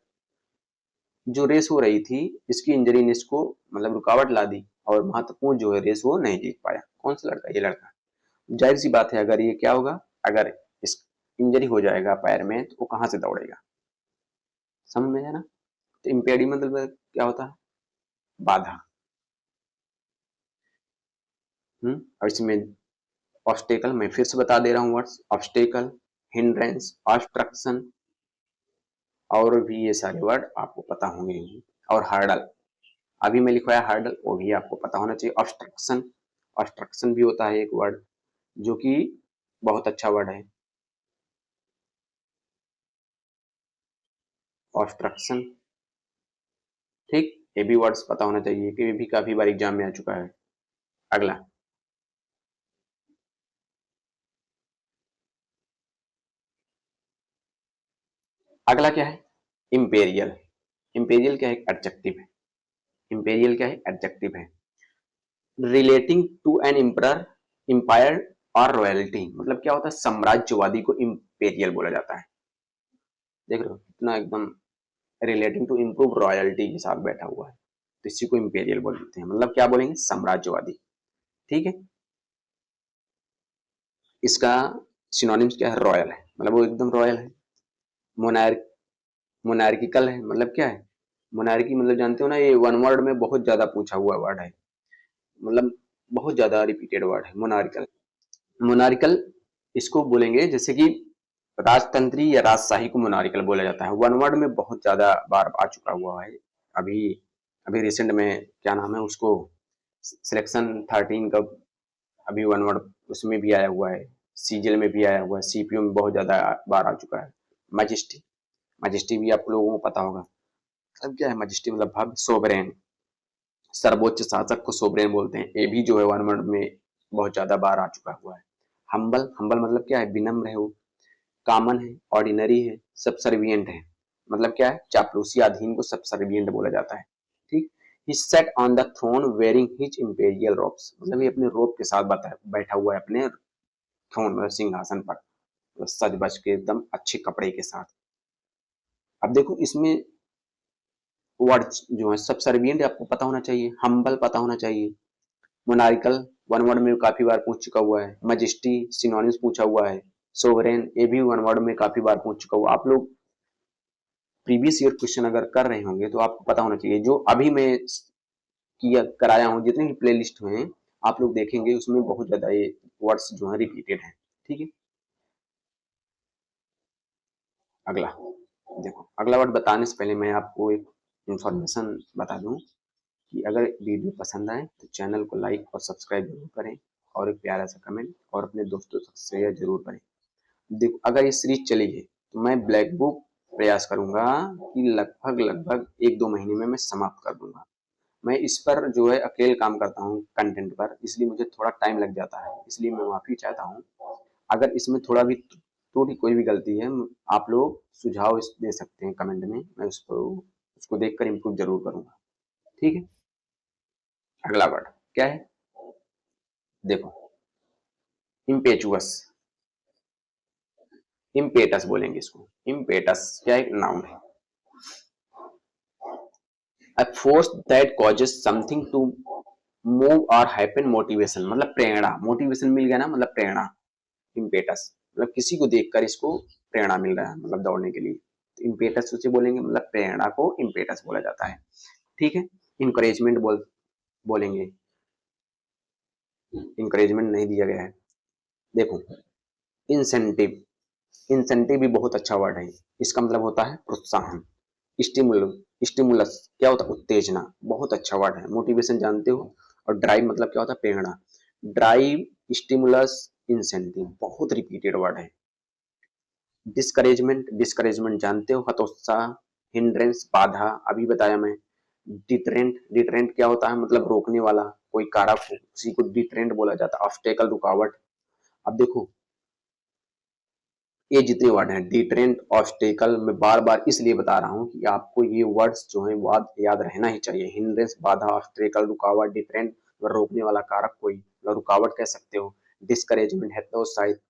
जो रेस हो रही थी इसकी इंजरी ने इसको मतलब रुकावट ला दी और महत्वपूर्ण जो है रेस वो नहीं जीत पाया। कौन सा लड़का? ये लड़का। जाहिर सी बात है, अगर ये क्या होगा, अगर इस इंजरी हो जाएगा पैर में तो वो कहाँ से दौड़ेगा? समझ में है ना? तो इम्पेडिमेंट मतलब क्या होता है? बाधा। और इसमें ऑब्स्टेकल, मैं फिर से बता दे रहा हूँ वर्ड्स, ऑब्स्टेकल, हिंड्रेंस, ऑब्स्ट्रक्शन, और भी ये सारे वर्ड आपको पता होंगे ही। और हर्डल, अभी मैं लिखवाया हर्डल, वो भी आपको पता होना चाहिए। ऑब्स्ट्रक्शन, ऑब्स्ट्रक्शन भी होता है एक वर्ड जो कि बहुत अच्छा वर्ड है, ऑब्स्ट्रक्शन। ठीक, ये भी वर्ड्स पता होना चाहिए कि ये भी काफी बार एग्जाम में आ चुका है। अगला, अगला क्या है? इंपेरियल। इंपेरियल क्या है? एडजेक्टिव है। इंपेरियल क्या है? एडजेक्टिव है। Relating to an emperor, empire और रॉयल्टी, मतलब क्या होता है? साम्राज्यवादी को इंपेरियल बोला जाता है। देख रहे हो कितना एकदम रिलेटिंग टू इम्प्रूव रॉयल्टी के साथ बैठा हुआ है, तो इसी को इंपेरियल बोलते हैं। मतलब क्या बोलेंगे? साम्राज्यवादी। ठीक है, इसका सिनोनिम्स क्या है? रॉयल है, मतलब वो एकदम रॉयल है। मोनार्क, मोनार्किकल है, मतलब क्या है? मोनार्की मतलब जानते हो ना, ये वन वर्ड में बहुत ज्यादा पूछा हुआ वर्ड है, मतलब बहुत ज्यादा रिपीटेड वर्ड है मोनार्कल। मोनार्कल इसको बोलेंगे जैसे कि राजतंत्री या राजशाही को मोनार्कल बोला जाता है। वन वर्ड में बहुत ज्यादा बार आ चुका हुआ है। अभी अभी रिसेंट में क्या नाम है उसको, सिलेक्शन 13 का अभी वन वर्ड उसमें भी आया हुआ है, सीजीएल में भी आया हुआ है, सीपीओ में बहुत ज्यादा बार आ चुका है। मैजेस्टी, मैजेस्टी भी आप लोगों को पता होगा। अब क्या है मैजेस्टी? मतलब भव्य, सोवरेन, सर्वोच्च शासक को सोवरेन बोलते हैं। ये भी जो है वन वर्ड में बहुत ज्यादा बार आ चुका हुआ है। हम्बल, हम्बल मतलब क्या है? विनम्र है वो। कॉमन है, ऑर्डिनरी है, सबसर्विएंट है, मतलब क्या है? चापलूसी, अधीन को सबसर्विएंट बोला जाता है। ठीक, he sat on the throne wearing his imperial robes, मतलब ये अपने रोब के साथ बैठा हुआ है अपने थ्रोन मतलब सिंहासन पर, सज बज के एकदम अच्छे कपड़े के साथ। अब देखो इसमें वर्ड जो है सबसर्विएंट आपको पता होना चाहिए, हम्बल पता होना चाहिए, मोनार्कल वन वर्ड में काफी बार पूछ चुका हुआ है, मजेस्टी सिनोनिम्स पूछा हुआ है, सोवरेन ये भी वन वर्ड में काफी बार पूछ चुका हुआ। आप लोग प्रीवियस ईयर क्वेश्चन अगर कर रहे होंगे तो आपको पता होना चाहिए। जो अभी मैं किया कराया हूँ जितने भी प्ले लिस्ट में आप लोग देखेंगे उसमें बहुत ज्यादा ये वर्ड्स जो है रिपीटेड है। ठीक है, अगला देखो, अगला वर्ड बताने से पहले मैं आपको एक इंफॉर्मेशन बता दूं कि अगर वीडियो पसंद आए तो चैनल को लाइक और सब्सक्राइब जरूर करें, और एक प्यारा सा कमेंट और अपने दोस्तों तक शेयर जरूर करें। देखो अगर ये सीरीज चली है तो मैं ब्लैक बुक प्रयास करूंगा कि लगभग लगभग 1-2 महीने में मैं समाप्त कर दूंगा। मैं इस पर जो है अकेले काम करता हूँ कंटेंट पर, इसलिए मुझे थोड़ा टाइम लग जाता है, इसलिए मैं माफी चाहता हूँ। अगर इसमें थोड़ा भी थोड़ी कोई भी गलती है आप लोग सुझाव दे सकते हैं कमेंट में, मैं उसको देखकर इम्प्रूव जरूर करूंगा। ठीक है, अगला वर्ड क्या है? देखो, इम्पेचुअस, इम्पेटस बोलेंगे इसको। इम्पेटस क्या है? नाउन है। A force that causes something to move or happen, motivation मतलब प्रेरणा, मोटिवेशन मिल गया ना मतलब प्रेरणा। इम्पेटस मतलब किसी को देखकर इसको प्रेरणा मिल रहा है मतलब दौड़ने के लिए, तो इम्पेटस उसे बोलेंगे, मतलब प्रेरणा को इम्पेटस बोला जाता है। ठीक है, इंकरेजमेंट बोलेंगे, इंकरेजमेंट नहीं दिया गया है। देखो, इंसेंटिव, इंसेंटिव भी बहुत अच्छा वर्ड है, इसका मतलब होता है प्रोत्साहन। स्टिमुलस, स्टिमुलस क्या होता है? उत्तेजना, बहुत अच्छा वर्ड है। मोटिवेशन जानते हो, और ड्राइव मतलब क्या होता है? प्रेरणा। ड्राइव, स्टिमुलस, इंसेंटिव बहुत रिपीटेड वर्ड है। डिस्करेजमेंट, डिस्करेजमेंट जानते हो? हतोत्साह, हिंड्रेंस बाधा, अभी बताया मैं। डिटरेंट, डिटरेंट क्या होता है? मतलब रोकने वाला, कोई कारक हो उसी को डिटरेंट बोला जाता है। ऑब्स्टेकल, रुकावट। अब देखो ये जितने वर्ड हैं डिटरेंट, ऑब्स्टेकल, मैं बार बार इसलिए बता रहा हूँ कि आपको ये वर्ड्स जो हैं याद रहना ही चाहिए। हिंड्रेंस बाधा, ऑब्स्टेकल रुकावट, डिटरेंट रोकने वाला कारक कोई, मतलब रुकावट कह सकते हो। डिस्करेजमेंट, हेतोत्साहित।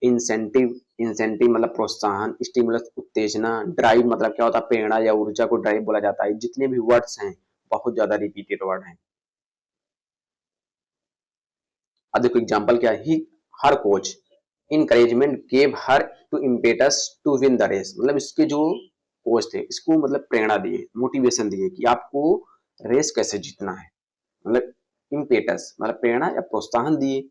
इंसेंटिव, इंसेंटिव मतलब प्रोत्साहन। स्टिमुलस उत्तेजना। ड्राइव मतलब क्या होता है, प्रेरणा या ऊर्जा को ड्राइव बोला जाता है। जितने भी वर्ड्स हैं बहुत ज्यादा रिपीटेड वर्ड हैं। अब देखो एग्जांपल क्या है, her coach encouragement gave her to impetus to win the race, मतलब इसके जो कोच थे इसको मतलब प्रेरणा दिए, मोटिवेशन दिए कि आपको रेस कैसे जीतना है, मतलब इम्पेटस मतलब प्रेरणा या प्रोत्साहन दिए।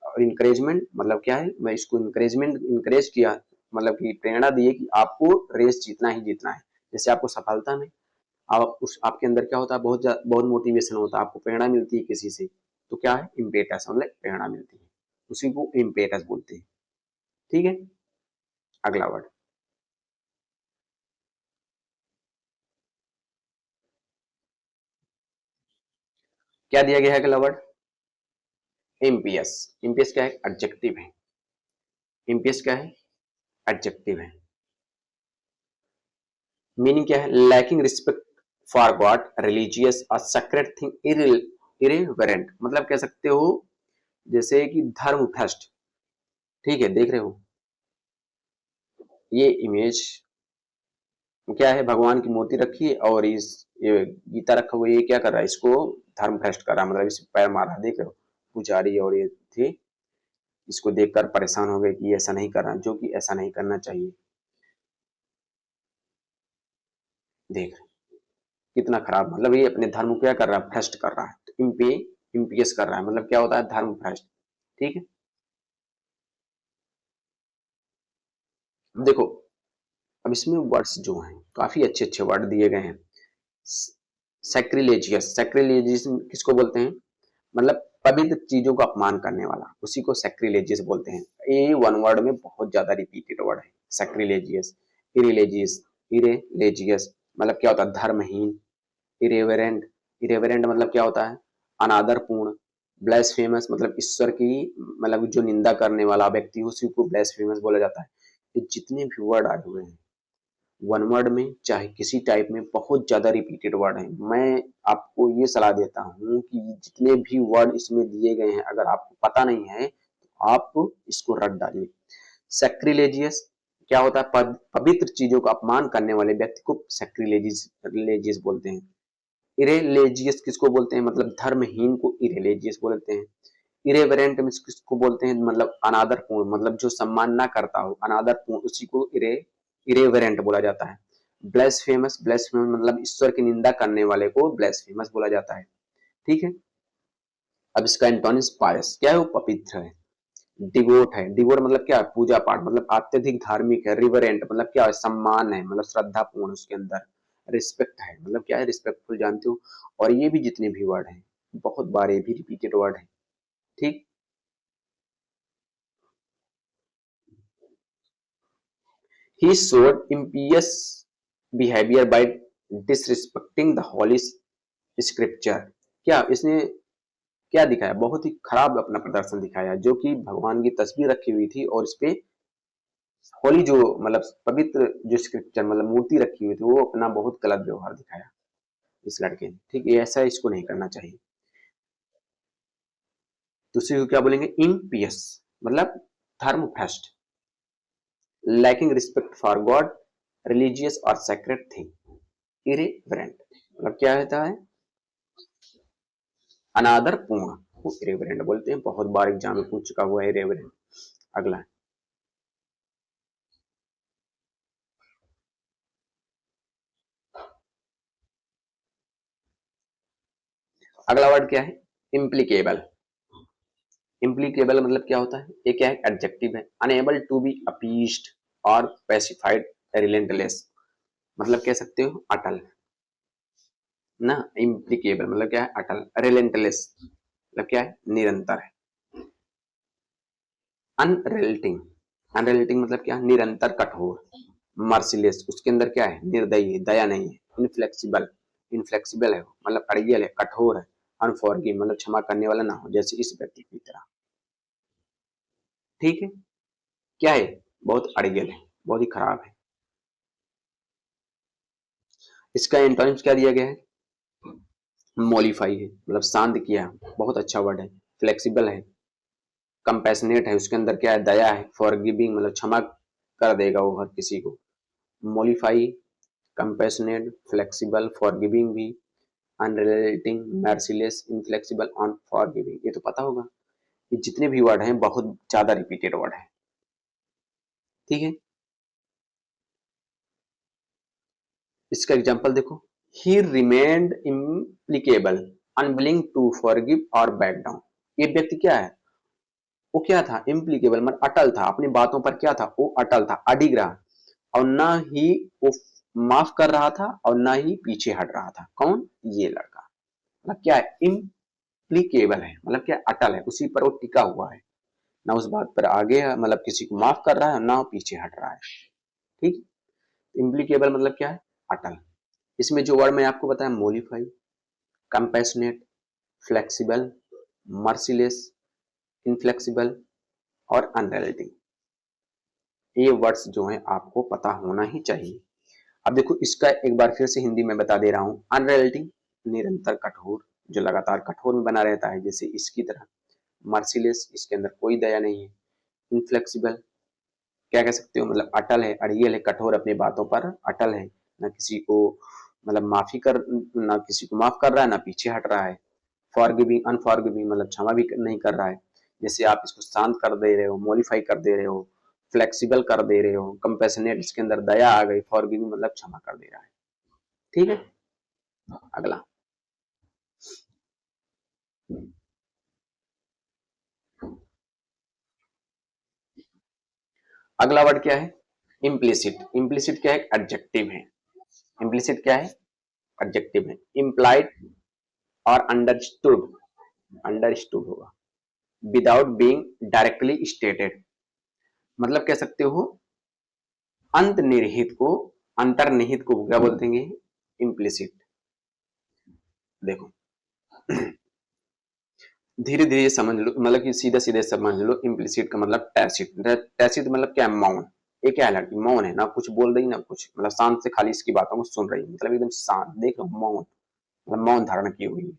और इनकरेजमेंट मतलब क्या है, मैं इसको इनकरेज किया, मतलब कि प्रेरणा दिए कि आपको रेस जीतना ही जीतना है। जैसे आपको सफलता में आप उस आपके अंदर क्या होता है, बहुत मोटिवेशन होता है, आपको प्रेरणा मिलती है किसी से, तो क्या है इम्पेटस, मतलब प्रेरणा मिलती है, उसी को इम्पेटस बोलते हैं। ठीक है, अगला वर्ड क्या दिया गया है, अगला वर्ड इम्पियस। इम्पियस क्या है, एडजेक्टिव है। इम्पियस क्या है, एडजेक्टिव है। मीनिंग क्या है, lacking respect for God, religious और सेक्रेट थिंग, इरेवरेंट, मतलब कह सकते हो जैसे कि धर्म भ्रष्ट। ठीक है, देख रहे हो ये इमेज क्या है, भगवान की मूर्ति रखी है और इस ये गीता रखा हुआ है, ये क्या कर रहा है, इसको धर्म भ्रष्ट कर रहा है, मतलब इसे पैर मार रहा है, देख रहे हो। पुजारी और ये थे, इसको देखकर परेशान हो गए कि ऐसा नहीं करना, जो कि ऐसा नहीं करना चाहिए। देख रहे कितना खराब, मतलब ये अपने धर्म को क्या कर रहा है, भ्रष्ट कर रहा है। तो इम्पियस कर रहा है, मतलब क्या होता है, धर्म भ्रष्ट। ठीक है, अब देखो, अब इसमें वर्ड्स जो हैं काफी अच्छे अच्छे वर्ड दिए गए हैं। सैक्रिलेजियस, सैक्रिलेजियस किसको बोलते हैं, मतलब पवित्र चीजों का अपमान करने वाला, उसी को सैक्रिलेजियस बोलते हैं। ये वन वर्ड में बहुत ज्यादा रिपीटेड वर्ड है, सैक्रिलेजियस। इरिलेजियस, इरेलेजियस मतलब क्या होता है, धर्महीन। इरेवरेंट, इरेवरेंट मतलब क्या होता है, अनादरपूर्ण। ब्लेसफेमस मतलब ईश्वर की, मतलब जो निंदा करने वाला व्यक्ति उसी को ब्लेसफेमस बोला जाता है। ये जितने भी वर्ड आए हुए हैं वन वर्ड में चाहे किसी टाइप में, बहुत ज्यादा रिपीटेड वर्ड है। मैं आपको ये सलाह देता हूँ कि जितने भी वर्ड इसमें दिए गए हैं अगर आपको पता नहीं है तो आप इसको रट डालिए। सैक्रिलेजियस क्या होता है, पवित्र चीजों का अपमान करने वाले व्यक्ति को सैक्रिलेजियस बोलते हैं। इरेलेजियस किसको बोलते हैं, मतलब धर्महीन को इरेलेजियस बोलते हैं। इरेवरेंट में किसको बोलते हैं, मतलब अनादरपूर्ण, मतलब जो सम्मान ना करता हो, अनादरपूर्ण, उसी को इरेवरेंट बोला जाता है। ब्लेसफेमस, ब्लेसफेमस मतलब ईश्वर की निंदा करने वाले को ब्लेसफेमस बोला जाता है। ठीक है, अब इसका एंटोनिम्स पायस क्या है, वो पवित्र है। डिवोट है, डिवोट मतलब क्या है, पूजा पाठ, मतलब अत्यधिक धार्मिक है। रिवरेंट मतलब क्या है, सम्मान है, मतलब श्रद्धापूर्ण उसके अंदर। रिस्पेक्ट है, मतलब क्या है, रिस्पेक्टफुल, जानते हो। और ये भी जितने भी वर्ड हैं बहुत बार ये भी रिपीटेड वर्ड है। ठीक, he showed impious behavior by disrespecting the holy scripture। क्या इसने क्या दिखाया, बहुत ही खराब अपना प्रदर्शन दिखाया, जो कि भगवान की तस्वीर रखी हुई थी और इस पे होली जो मतलब पवित्र जो स्क्रिप्चर मतलब मूर्ति रखी हुई थी, वो अपना बहुत गलत व्यवहार दिखाया इस लड़के ने। ठीक है, ऐसा इसको नहीं करना चाहिए। दूसरे को क्या बोलेंगे, इम्पियस मतलब धर्म भ्रष्ट। Lacking respect for God, religious और सेक्रेट थिंग, इरेवरेंट मतलब क्या होता है, अनादर पूर्ण, को इरेवरेंट बोलते हैं। बहुत बार एग्जाम में पूछ चुका हुआ है इरेवरेंट। अगला, अगला वर्ड क्या है, इम्प्लीकेबल। इम्प्लीकेबल मतलब क्या होता है, ये क्या है, एडजेक्टिव है। अनेबल टू बी अपीज्ड और पेसिफाइड, रिलेंटलेस मतलब कह सकते हो अटल ना। इम्प्लीकेबल मतलब क्या है, अटल। रिलेंटलेस मतलब क्या है, निरंतर है। अनरिलेटिंग, अनरिलेटिंग मतलब क्या, निरंतर कठोर। मर्सिलेस उसके अंदर क्या है, निर्दयी है, दया नहीं है। इनफ्लेक्सिबल, इनफ्लेक्सिबल है मतलब अड़ियल है, कठोर है। अनफॉरगिव मतलब क्षमा करने वाला ना हो, जैसे इस व्यक्ति की तरह। ठीक है, क्या है, बहुत अड़ियल है, बहुत ही खराब है। इसका एंटोनिम्स क्या दिया गया है, मॉलिफाई है मतलब शांत किया, बहुत अच्छा वर्ड है। फ्लेक्सिबल है, कंपैशनेट है, उसके अंदर क्या है, दया है। फॉरगिविंग मतलब क्षमा कर देगा वो हर किसी को। मॉलिफाई, कंपैशनेट, फ्लेक्सिबल, फॉरगिविंग भी, अनरिलेटिंग, मर्सीलेस, इनफ्लेक्सिबल, अनफॉरगिविंग, ये तो पता होगा। ये जितने भी वर्ड हैं बहुत ज्यादा रिपीटेड वर्ड है, ठीक है। इसका एग्जांपल देखो, he remained implacable, unwilling to forgive और बैक डाउन। ये व्यक्ति क्या है, वो क्या था, इम्प्लीकेबल मतलब अटल था, अपनी बातों पर क्या था, वो अटल था, अडिग रहा, और ना ही वो माफ कर रहा था और ना ही पीछे हट रहा था। कौन, ये लड़का। मतलब क्या है, इम्प्लीकेबल है, मतलब क्या, अटल है, उसी पर वो टिका हुआ है, ना उस बात पर आगे है, मतलब किसी को माफ कर रहा है ना पीछे हट रहा है, ठीक। इम्प्लीकेबल मतलब क्या है, अटल। इसमें जो वर्ड मैं आपको बताया, मोलिफाई, कंपैशनेट, फ्लेक्सिबल, मर्सीलेस, इनफ्लेक्सिबल और अनरिलेटिंग, ये वर्ड्स जो हैं आपको पता होना ही चाहिए। अब देखो इसका एक बार फिर से हिंदी में बता दे रहा हूं। अनरिलेटिंग, निरंतर कठोर, जो लगातार कठोर में बना रहता है, जैसे इसकी तरह। मर्सीलेस, इसके अंदर कोई दया नहीं है। इनफ्लेक्सिबल, क्या कह सकते हो, मतलब अटल है, अड़ियल है, कठोर, अपनी बातों पर अटल है, ना किसी को मतलब माफी कर, ना किसी को माफ कर रहा है ना पीछे हट रहा है। फॉरगिविंग, अनफॉरगिविंग मतलब क्षमा भी नहीं कर रहा है, जैसे आप इसको शांत कर दे रहे हो, मॉडिफाई कर दे रहे हो, फ्लेक्सिबल कर दे रहे हो, कंपैशनेट, इसके अंदर दया आ गई, फॉरगिविंग मतलब क्षमा कर दे रहा है, ठीक है। अगला, अगला वर्ड क्या है, इम्प्लिसिट। इम्प्लिसिट क्या है, एडजेक्टिव है। इम्प्लिसिट क्या है, एडजेक्टिव है। इम्प्लाइड और अंडरस्टूड, अंडरस्टूड होगा, विदाउट बीइंग डायरेक्टली स्टेटेड, मतलब कह सकते हो अंतर्निहित को, अंतर्निहित को क्या बोलते हैं, इम्प्लिसिट। देखो धीरे धीरे समझ लो, मतलब कि सीधे सीधे समझ लो, इम्प्लिसिट का मतलब टैसिट। टैसिट मतलब क्या है, मौन। ये क्या है, लड़की मौन है, ना कुछ बोल रही ना कुछ, मतलब शांत से खाली इसकी बातों को सुन रही है, मतलब एकदम शांत, देख लो मौन, मतलब मौन धारण की हुई है।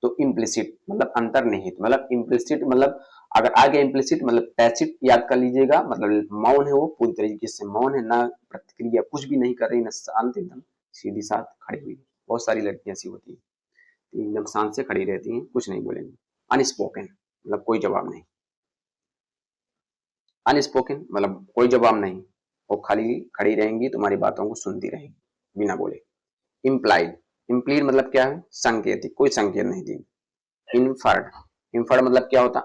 तो इम्प्लिसिट मतलब अंतर्निहित, मतलब इम्प्लिसिट मतलब अगर आगे इम्प्लिसिट मतलब टैसिट याद कर लीजिएगा, मतलब मौन है, वो पूरी तरीके से मौन है, ना प्रतिक्रिया, कुछ भी नहीं कर रही, ना शांत, एकदम सीधी साथ खड़ी हुई। बहुत सारी लड़कियां ऐसी होती है, एकदम शांत से खड़ी रहती हैं, कुछ नहीं बोलेंगी। अनस्पोकन मतलब कोई जवाब नहीं, अनस्पोकन मतलब कोई जवाब नहीं, वो खाली खड़ी रहेंगी, तुम्हारी बातों को सुनती रहेंगी बिना बोले। इम्प्लाइड, इम्प्लीड मतलब क्या है, संकेत, कोई संकेत नहीं दी। इन्फर्ड, इन्फर्ड मतलब क्या होता,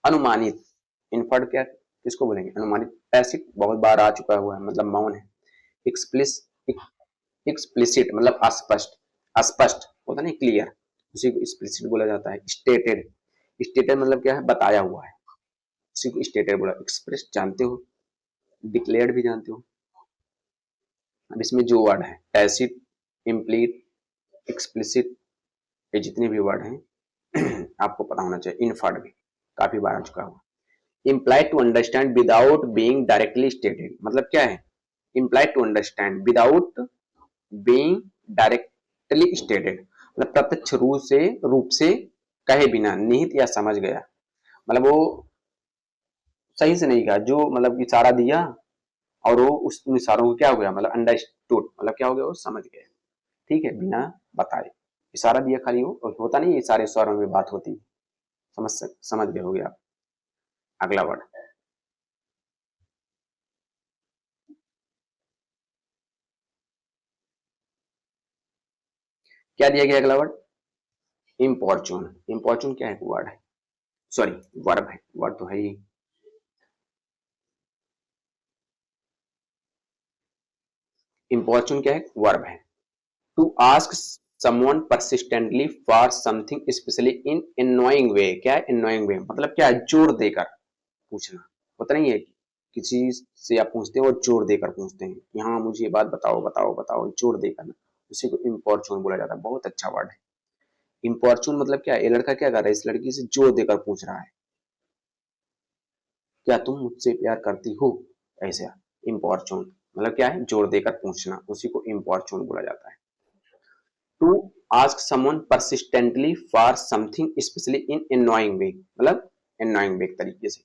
अनुमानित। इन्फर्ड क्या, किसको बोलेंगे, अनुमानित। पैसिव बहुत बार आ चुका हुआ है, मतलब मौन है। एक्सप्लिस, एक्सप्लिसिट मतलब अस्पष्ट, अस्पष्ट होता नहीं, क्लियर, उसी को एक्सप्लिसिट बोला जाता है। स्टेटेड, स्टेटेड मतलब क्या है, बताया हुआ है, उसी को स्टेटेड बोला। एक्सप्रेस जानते हो, डिक्लेयर्ड भी जानते हो। अब इसमें जो वर्ड है, टैसिट, इम्प्लीट, एक्सप्लिसिट, ये जितने भी वर्ड हैं आपको पता होना चाहिए। इनफर्ड भी काफी बार आ चुका हुआ। Implied to understand without being directly stated, मतलब क्या है, implied to understand without being directly stated, मतलब प्रत्यक्ष रूप से कहे बिना, निहित या समझ गया, मतलब वो सही से नहीं कहा, जो मतलब इशारा दिया और वो उस इशारों को क्या हो गया, मतलब अंडरस्टूड, मतलब क्या हो गया, वो समझ गया, ठीक है, बिना बताए। इशारा दिया खाली, वो होता नहीं, इशारे स्वरों में बात होती, समझ गए हो गया आप। अगला वर्ड क्या दिया गया, अगला वर्ड इम्पॉर्चून। इम्पॉर्चून क्या है, वर्ड है, सॉरी वर्ब है, वर्ड तो है ही। इम्पॉर्चून क्या है, वर्ब है। To ask someone persistently for something especially in annoying way, क्या है, एनोइंग वे मतलब क्या है, जोर देकर पूछना, होता नहीं है किसी से आप पूछते हो और जोर देकर पूछते हैं कि हाँ मुझे ये बात बताओ बताओ बताओ, जोर देकर ना, उसी को इम्पॉर्चून बोला जाता है। बहुत अच्छा वर्ड है इम्पॉर्चून, मतलब क्या है, ये लड़का क्या कर रहा है, इस लड़की से जोर देकर पूछ रहा है, क्या तुम मुझसे प्यार करती हो, ऐसा। इम्पॉर्चून मतलब क्या है, जोर देकर पूछना, उसी को इम्पॉर्चून बोला जाता है। To ask someone persistently for something especially in annoying way, मतलब एनोइंग वे तरीके से,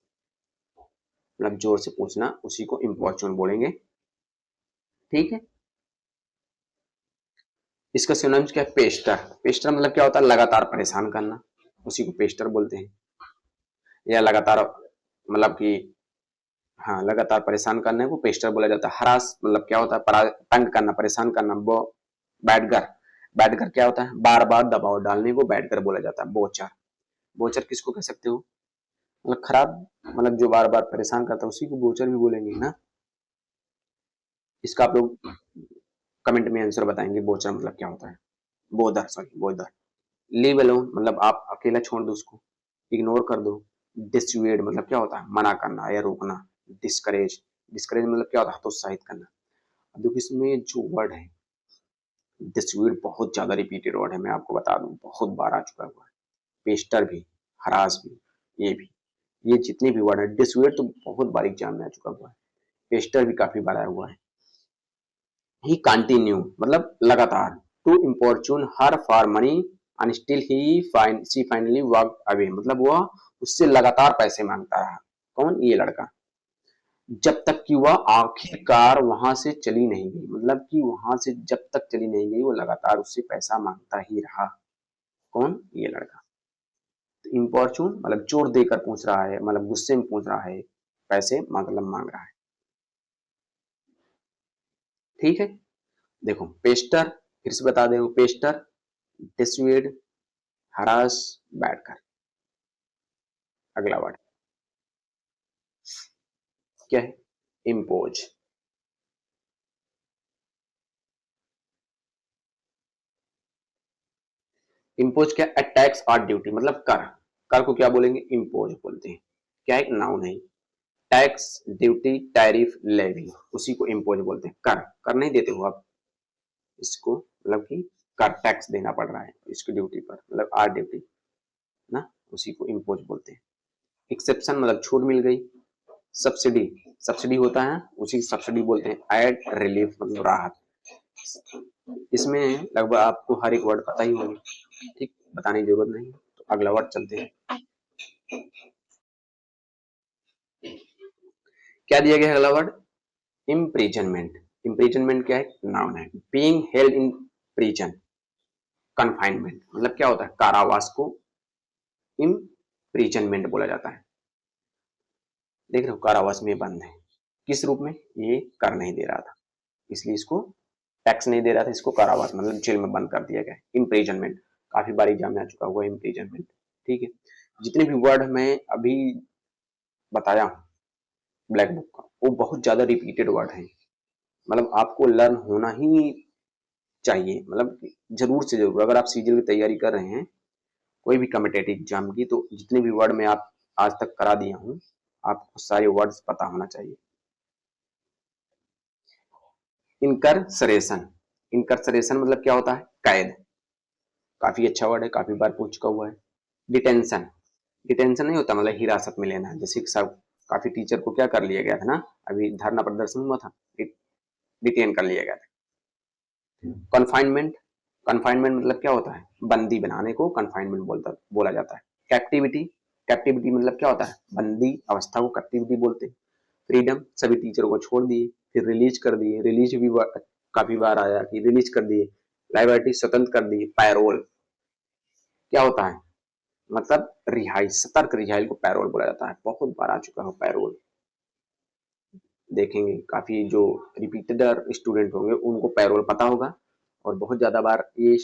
मतलब जोर से पूछना, उसी को इम्पोर्चून बोलेंगे। ठीक है, इसका सिनोनिम्स क्या है? पेस्टर। पेस्टर मतलब क्या होता है? लगातार परेशान करना, उसी को पेस्टर बोलते हैं। या लगातार मतलब कि हाँ, लगातार परेशान करने को पेस्टर बोला जाता है। हरास मतलब क्या होता है? तंग करना, परेशान करना। वो बैडगर, बैडगर क्या होता है? बार बार दबाव डालने को बैडगर बोला जाता है। बोचर, बोचर किसको कह सकते हो? मतलब खराब, मतलब जो बार बार परेशान करता है उसी को बोचर भी बोलेंगे ना। इसका आप लोग कमेंट में आंसर बताएंगे बोचर मतलब क्या होता है। Bother, sorry bother. Leave alone मतलब आप अकेला छोड़ दो उसको, इग्नोर कर दो। डिसुएड मतलब क्या होता है? मना करना या रोकना। डिस्करेज, डिस्करेज मतलब क्या होता है? हतोत्साहित करना। अब देखो इसमें जो वर्ड है डिसुएड, बहुत ज्यादा रिपीटेड वर्ड है, मैं आपको बता दूं, बहुत बार आ चुका हुआ है। पेस्टर भी, हरास भी, ये भी, ये जितने भी वर्ड है, डिसुएड तो बहुत बार एग्जाम में आ चुका हुआ है, पेस्टर भी काफी बार आया हुआ है। ही कंटिन्यू मतलब लगातार, to importune her for money and still she finally walked away, मतलब वह उससे लगातार पैसे मांगता रहा। कौन? ये लड़का। जब तक कि वह आखिरकार वहां से चली नहीं गई, मतलब कि वहां से जब तक चली नहीं गई वो लगातार उससे पैसा मांगता ही रहा। कौन? ये लड़का। तो इम्पोर्चून मतलब जोर देकर पूछ रहा है, मतलब गुस्से में पूछ रहा है, पैसे मतलब मांग रहा है। ठीक है, देखो पेस्टर, फिर से बता दे, पेस्टर, डिसुएड, हरास, बैठकर। अगला वर्ड क्या है? इम्पोज। इम्पोज क्या? टैक्स और ड्यूटी, मतलब कर। कर को क्या बोलेंगे? इम्पोज बोलते हैं। क्या? एक नाउन है। टैक्स, ड्यूटी, टैरिफ, लेवी, उसी को इम्पोज बोलते हैं। कर, कर नहीं देते हो आप इसको, मतलब कि कर, टैक्स देना पड़ रहा है इसकी ड्यूटी पर, मतलब आर ड्यूटी ना, उसी को इम्पोज बोलते हैं। एक्सेप्शन मतलब छूट मिल गई। सब्सिडी, सब्सिडी होता है उसी सब्सिडी बोलते हैं। एड, रिलीफ मतलब राहत। इसमें लगभग आपको हर एक वर्ड पता ही होगा, ठीक, बताने की जरूरत नहीं। तो अगला वर्ड चलते हैं। क्या दिया गया है अगला वर्ड? इम्प्रिजनमेंट। इम्प्रिजनमेंट क्या है? नाउन है। Being held in prison, confinement मतलब क्या होता है? कारावास को इम्प्रिजनमेंट बोला जाता है। देख रहे हो, कारावास में बंद है, किस रूप में? ये कर नहीं दे रहा था, इसलिए इसको टैक्स नहीं दे रहा था, इसको कारावास मतलब जेल में बंद कर दिया गया। इम्प्रिजनमेंट काफी बार एग्जाम में आ चुका हुआ इम्प्रिजनमेंट। ठीक है, जितने भी वर्ड मैं अभी बताया हूँ ब्लैक बुक का, वो बहुत ज्यादा रिपीटेड वर्ड है, मतलब आपको लर्न होना ही चाहिए, मतलब जरूर से जरूर। अगर आप सीजीएल की तैयारी कर रहे हैं, कोई भी कम्पिटेटिव एग्जाम की, तो जितने भी वर्ड मैं आप आज तक करा दिया हूँ, आपको सारे वर्ड्स पता होना चाहिए। इनकरसरेशन, इनकरसरेशन मतलब क्या होता है? कैद। काफी अच्छा वर्ड है, काफी बार पूछ चुका हुआ है। डिटेंशन, डिटेंशन नहीं होता मतलब हिरासत में लेना, जैसे कि सब काफी टीचर को क्या कर लिया गया था ना, अभी धरना प्रदर्शन हुआ था, डिटेन कर लिया गया था। कन्फाइनमेंट, कन्फाइनमेंट मतलब क्या होता है? बंदी बनाने को कन्फाइनमेंट बोला जाता है। कैप्टिविटी, कैप्टिविटी मतलब क्या होता है? बंदी अवस्था को कैप्टिविटी बोलते हैं। फ्रीडम, सभी टीचरों को छोड़ दिए, फिर रिलीज कर दिए, रिलीज भी काफी बार आया कि रिलीज कर दिए। लाइबर्टी, स्वतंत्र कर दिए। पैरोल क्या होता है? मतलब रिहाई, सतर्क रिहाई को पैरोल बोला जाता है, बहुत बार आ चुका है पैरोल। देखेंगे काफी जो रिपीटेड स्टूडेंट होंगे उनको पैरोल पता होगा, और बहुत ज्यादा बार ये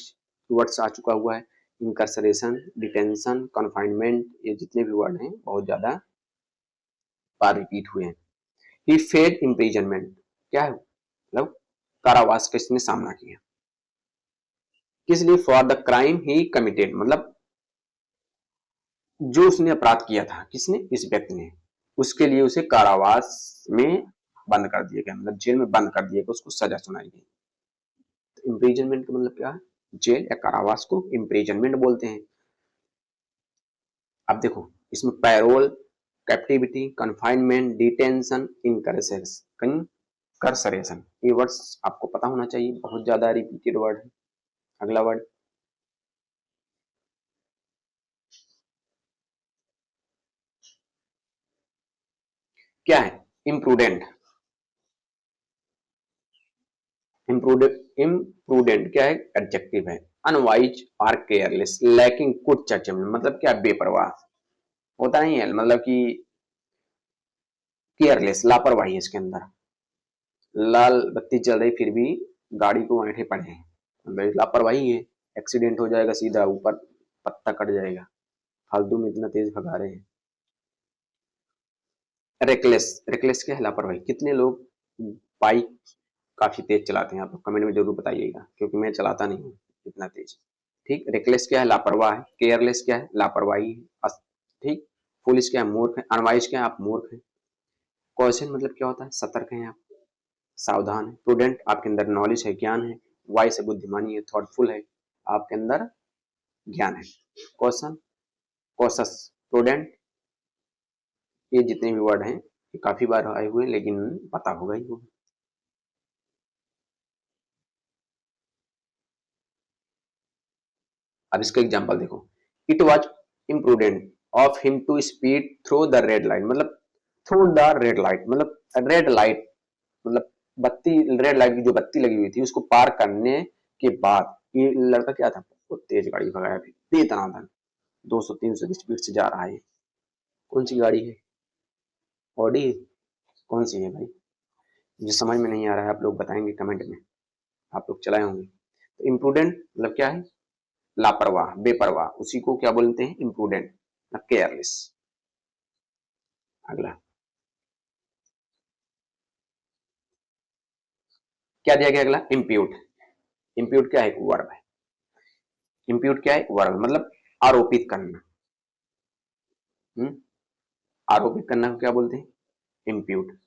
वर्ड्स आ चुका हुआ है। इनकारसरेशन, डिटेंशन, कन्फाइनमेंट, ये जितने भी वर्ड हैं बहुत ज्यादा बार रिपीट हुए हैं। ही फेड इम्प्रिजनमेंट क्या है? मतलब कारावास का इसने सामना किया। किस लिए? For the crime he committed, मतलब जो उसने अपराध किया था, किसने? इस व्यक्ति ने, उसके लिए उसे कारावास में बंद कर दिया गया, मतलब जेल में बंद कर दिया गया, उसको सजा सुनाई गई। तो इम्प्रिजनमेंट का मतलब क्या है? जेल या कारावास को इम्प्रिजनमेंट बोलते हैं। अब देखो इसमें पैरोल, कैप्टिविटी, कन्फाइनमेंट, डिटेंशन, इनकरसरेशन, ये वर्ड्स आपको पता होना चाहिए, बहुत ज्यादा रिपीटेड वर्ड है। अगला वर्ड क्या है? इम्प्रूडेंट। इम्प्रूडेंट क्या है? एडजेक्टिव है। अनवाइज और केयरलेस, लैकिंग गुड जजमेंट, मतलब क्या? बेपरवाह होता नहीं है, मतलब कि केयरलेस, लापरवाही है इसके अंदर। लाल बत्ती चल रही फिर भी गाड़ी को ऐंठे पड़े हैं, मतलब लापरवाही है। एक्सीडेंट हो जाएगा, सीधा ऊपर पत्ता कट जाएगा, फालतू में इतना तेज भगा रहे हैं। रेकलेस, रेकलेस क्या है? लापरवाही। कितने लोग बाइक काफी तेज चलाते हैं? आप कमेंट में जरूर बताइएगा, क्योंकि मैं चलाता नहीं हूँ इतना तेज। ठीक, रेकलेस क्या है? लापरवाह है। केयरलेस क्या है? लापरवाही है। ठीक, फुलिश क्या है? मूर्ख है। अनवाइज क्या है? आप मूर्ख है। कॉशन मतलब क्या होता है? सतर्क हैं आप, सावधान है। प्रूडेंट आपके अंदर नॉलेज है, ज्ञान है। वाइस है, बुद्धिमानी है। थॉटफुल है, आपके अंदर ज्ञान है। क्वेश्चन, कॉशस, प्रूडेंट, ये जितने भी वर्ड हैं ये काफी बार आए हुए हैं, लेकिन पता होगा ही होगा। अब इसका एग्जांपल देखो। It was imprudent of him to speed through the red light, मतलब थ्रू द रेड लाइट मतलब रेड लाइट, मतलब बत्ती, रेड लाइट की जो बत्ती लगी हुई थी उसको पार करने के बाद ये लड़का क्या था? बहुत तेज गाड़ी भगाया, बेतनातन 200-300 की स्पीड से जा रहा है। कौन सी गाड़ी है? ऑडी? कौन सी है भाई? मुझे समझ में नहीं आ रहा है, आप लोग बताएंगे कमेंट में, आप लोग चलाए होंगे। तो इम्प्रूडेंट मतलब क्या है? लापरवाह, बेपरवाह, उसी को क्या बोलते हैं? Imprudent, careless. अगला क्या दिया गया? अगला इम्प्यूट। इम्प्यूट क्या है? वर्ब है। इम्प्यूट क्या है? वर्ब, मतलब आरोपित करना। आरोपित करना को क्या बोलते हैं? इम्प्यूट।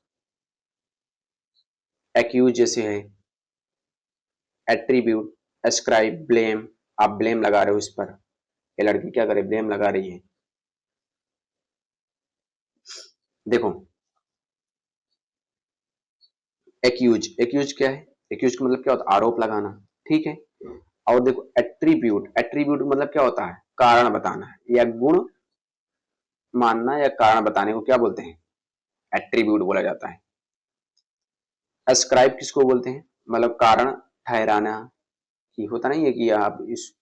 एक्यूज जैसे है, एट्रीब्यूट, एस्क्राइब, ब्लेम, आप ब्लेम लगा रहे हो इस पर, ये लड़की क्या करे? ब्लेम लगा रही है। देखो, एक्यूज, एक्यूज क्या है? एक्यूज का मतलब क्या होता है? आरोप लगाना। ठीक है। और देखो एट्रीब्यूट, एट्रीब्यूट मतलब क्या होता है? कारण बताना या गुण मानना या कारण बताने को क्या बोलते हैं? एट्रीब्यूट बोला जाता है। अस्क्राइब किसको बोलते हैं? मतलब कारण ठहराना, कि होता नहीं है कि आप इस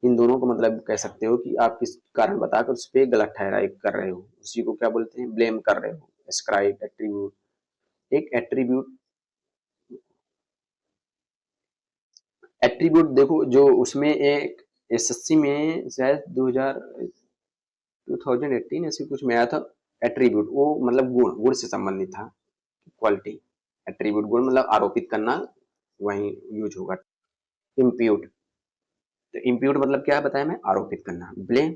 इन दोनों को मतलब कह सकते हो कि आप किस कारण बताकर उस पर गलत ठहराई कर रहे हो, उसी को क्या बोलते हैं? ब्लेम कर रहे हो। Ascribe, attribute. एक एट्रीब्यूट, एट्रीब्यूट देखो जो उसमें एक एसएससी में शायद 2018 ऐसे कुछ में आया था। एट्रीब्यूट वो मतलब गुण, गुण से संबंधित था। क्वालिटी, एट्रीब्यूट गुण मतलब आरोपित करना, वही यूज होगा। इम्प्यूट, तो इम्प्यूट मतलब क्या है बताया मैं? आरोपित करना। ब्लेम,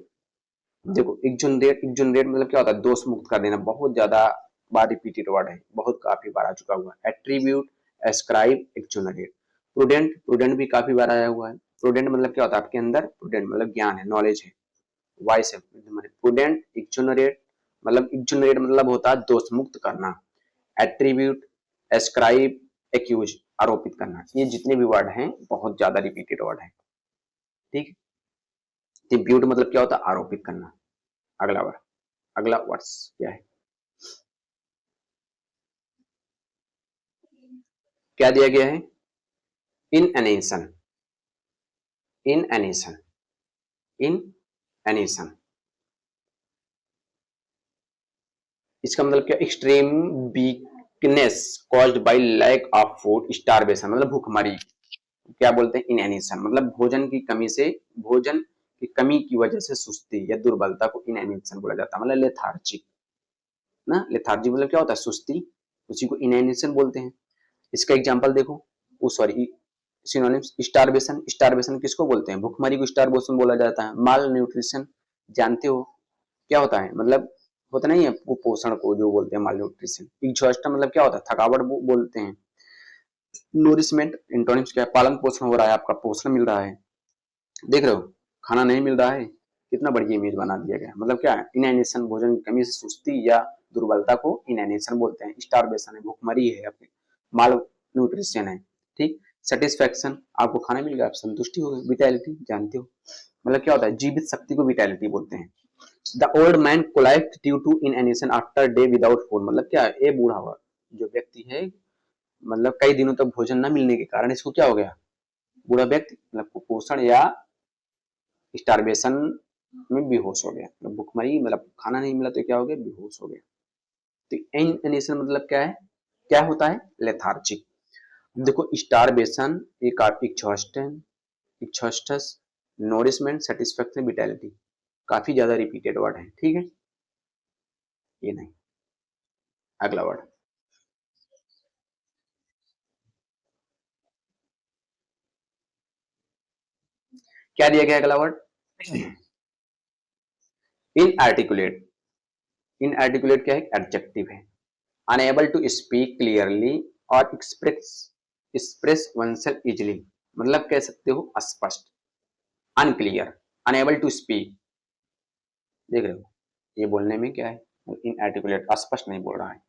देखो इग्नोरेट, इग्नोरेट मतलब क्या होता है? दोष मुक्त कर देना, बहुत ज्यादा बार रिपीटेड वर्ड है, बहुत काफी बार आ चुका हुआ है। एट्रीब्यूट, एस्क्राइब, इग्नोरेट। प्रूडेंट, प्रूडेंट भी काफी बार आया हुआ है। प्रूडेंट मतलब क्या होता है? आपके अंदर प्रूडेंट मतलब ज्ञान है, नॉलेज है। वाइस है, प्रूडेंट, इग्नोरेट, मतलब इग्नोरेट मतलब होता है दोष मुक्त करना। एट्रीब्यूट, एस्क्राइब, एक्यूज, आरोपित करना, ये जितने भी वर्ड हैं बहुत ज्यादा रिपीटेड वर्ड है। ठीक, इम्प्यूट मतलब क्या होता है? आरोपित करना। अगला वर्ड, अगला वर्ड्स क्या है? क्या दिया गया है? इन एनेशन, इन एनेशन, इन एनेशन, इसका मतलब क्या? Extreme weakness caused by lack of food, starvation मतलब भूखमरी। क्या बोलते हैं? इन एनेशन मतलब भोजन की कमी से, भोजन की कमी की वजह से सुस्ती या दुर्बलता को इन एनेशन बोला जाता है, मतलब लेथार्जिक ना। लेथार्जी मतलब क्या होता है? सुस्ती, उसी को इनएनिशन बोलते हैं। इसका एग्जांपल देखो, ओ सॉरी, सिनोनिम्स, स्टारवेशन, स्टारवेशन किसको बोलते हैं? भूखमरी को स्टारवेशन बोला जाता है। माल न्यूट्रिशन जानते हो क्या होता है? मतलब होता नहीं है कुपोषण को जो बोलते हैं माल न्यूट्रिशन। एग्जॉस्ट मतलब क्या होता है? थकावट बोलते हैं। नोरिशमेंट, इंटोनिम्स क्या है? पालन पोषण हो रहा है, आपका पोषण मिल रहा है। देख रहे हो, खाना नहीं मिल रहा है, कितना बढ़िया इमेज बना दिया गया। मतलब क्या है? इनएनिशन, भोजन की कमी से सुस्ती या दुर्बलता को इनएनिशन बोलते हैं। स्टारवेशन है, भूखमरी है, आपके माल न्यूट्रिशन है। ठीक, सेटिस्फेक्शन, आपको खाना मिल गया, आप संतुष्टि हो गए। विटालिटी जानते हो मतलब क्या होता है? जीवित शक्ति को विटालिटी बोलते हैं। The old man collapsed due to inanition after day without food, मतलब क्या है, ये बूढ़ा हुआ जो व्यक्ति है, मतलब कई दिनों तक भोजन न मिलने के कारण इसको क्या हो गया, बूढ़ा व्यक्ति मतलब कुपोषण या स्टारवेशन में बेहोश हो गया, मतलब भुखमरी, मतलब खाना नहीं मिला तो क्या हो गया, बेहोश हो गया। तो इनएनिशन मतलब क्या है, क्या होता है, लेथार्जिक। देखो स्टारवेशन, एक एग्जॉस्टन, एग्जॉस्टस, नोरिशमेंट, सेटिस्फैक्शन, विटालिटी, काफी ज्यादा रिपीटेड वर्ड है, ठीक है, ये नहीं। अगला वर्ड क्या दिया गया, अगला वर्ड इनआर्टिकुलेट। इनआर्टिकुलेट क्या है, एडजेक्टिव है। अनएबल टू स्पीक क्लियरली और एक्सप्रेस वनसेल्फ इजिली, मतलब कह सकते हो अस्पष्ट, अनक्लियर, अनएबल टू स्पीक, देख रहे हो ये बोलने में क्या है, इनआर्टिकुलेट, अस्पष्ट नहीं बोल रहा है,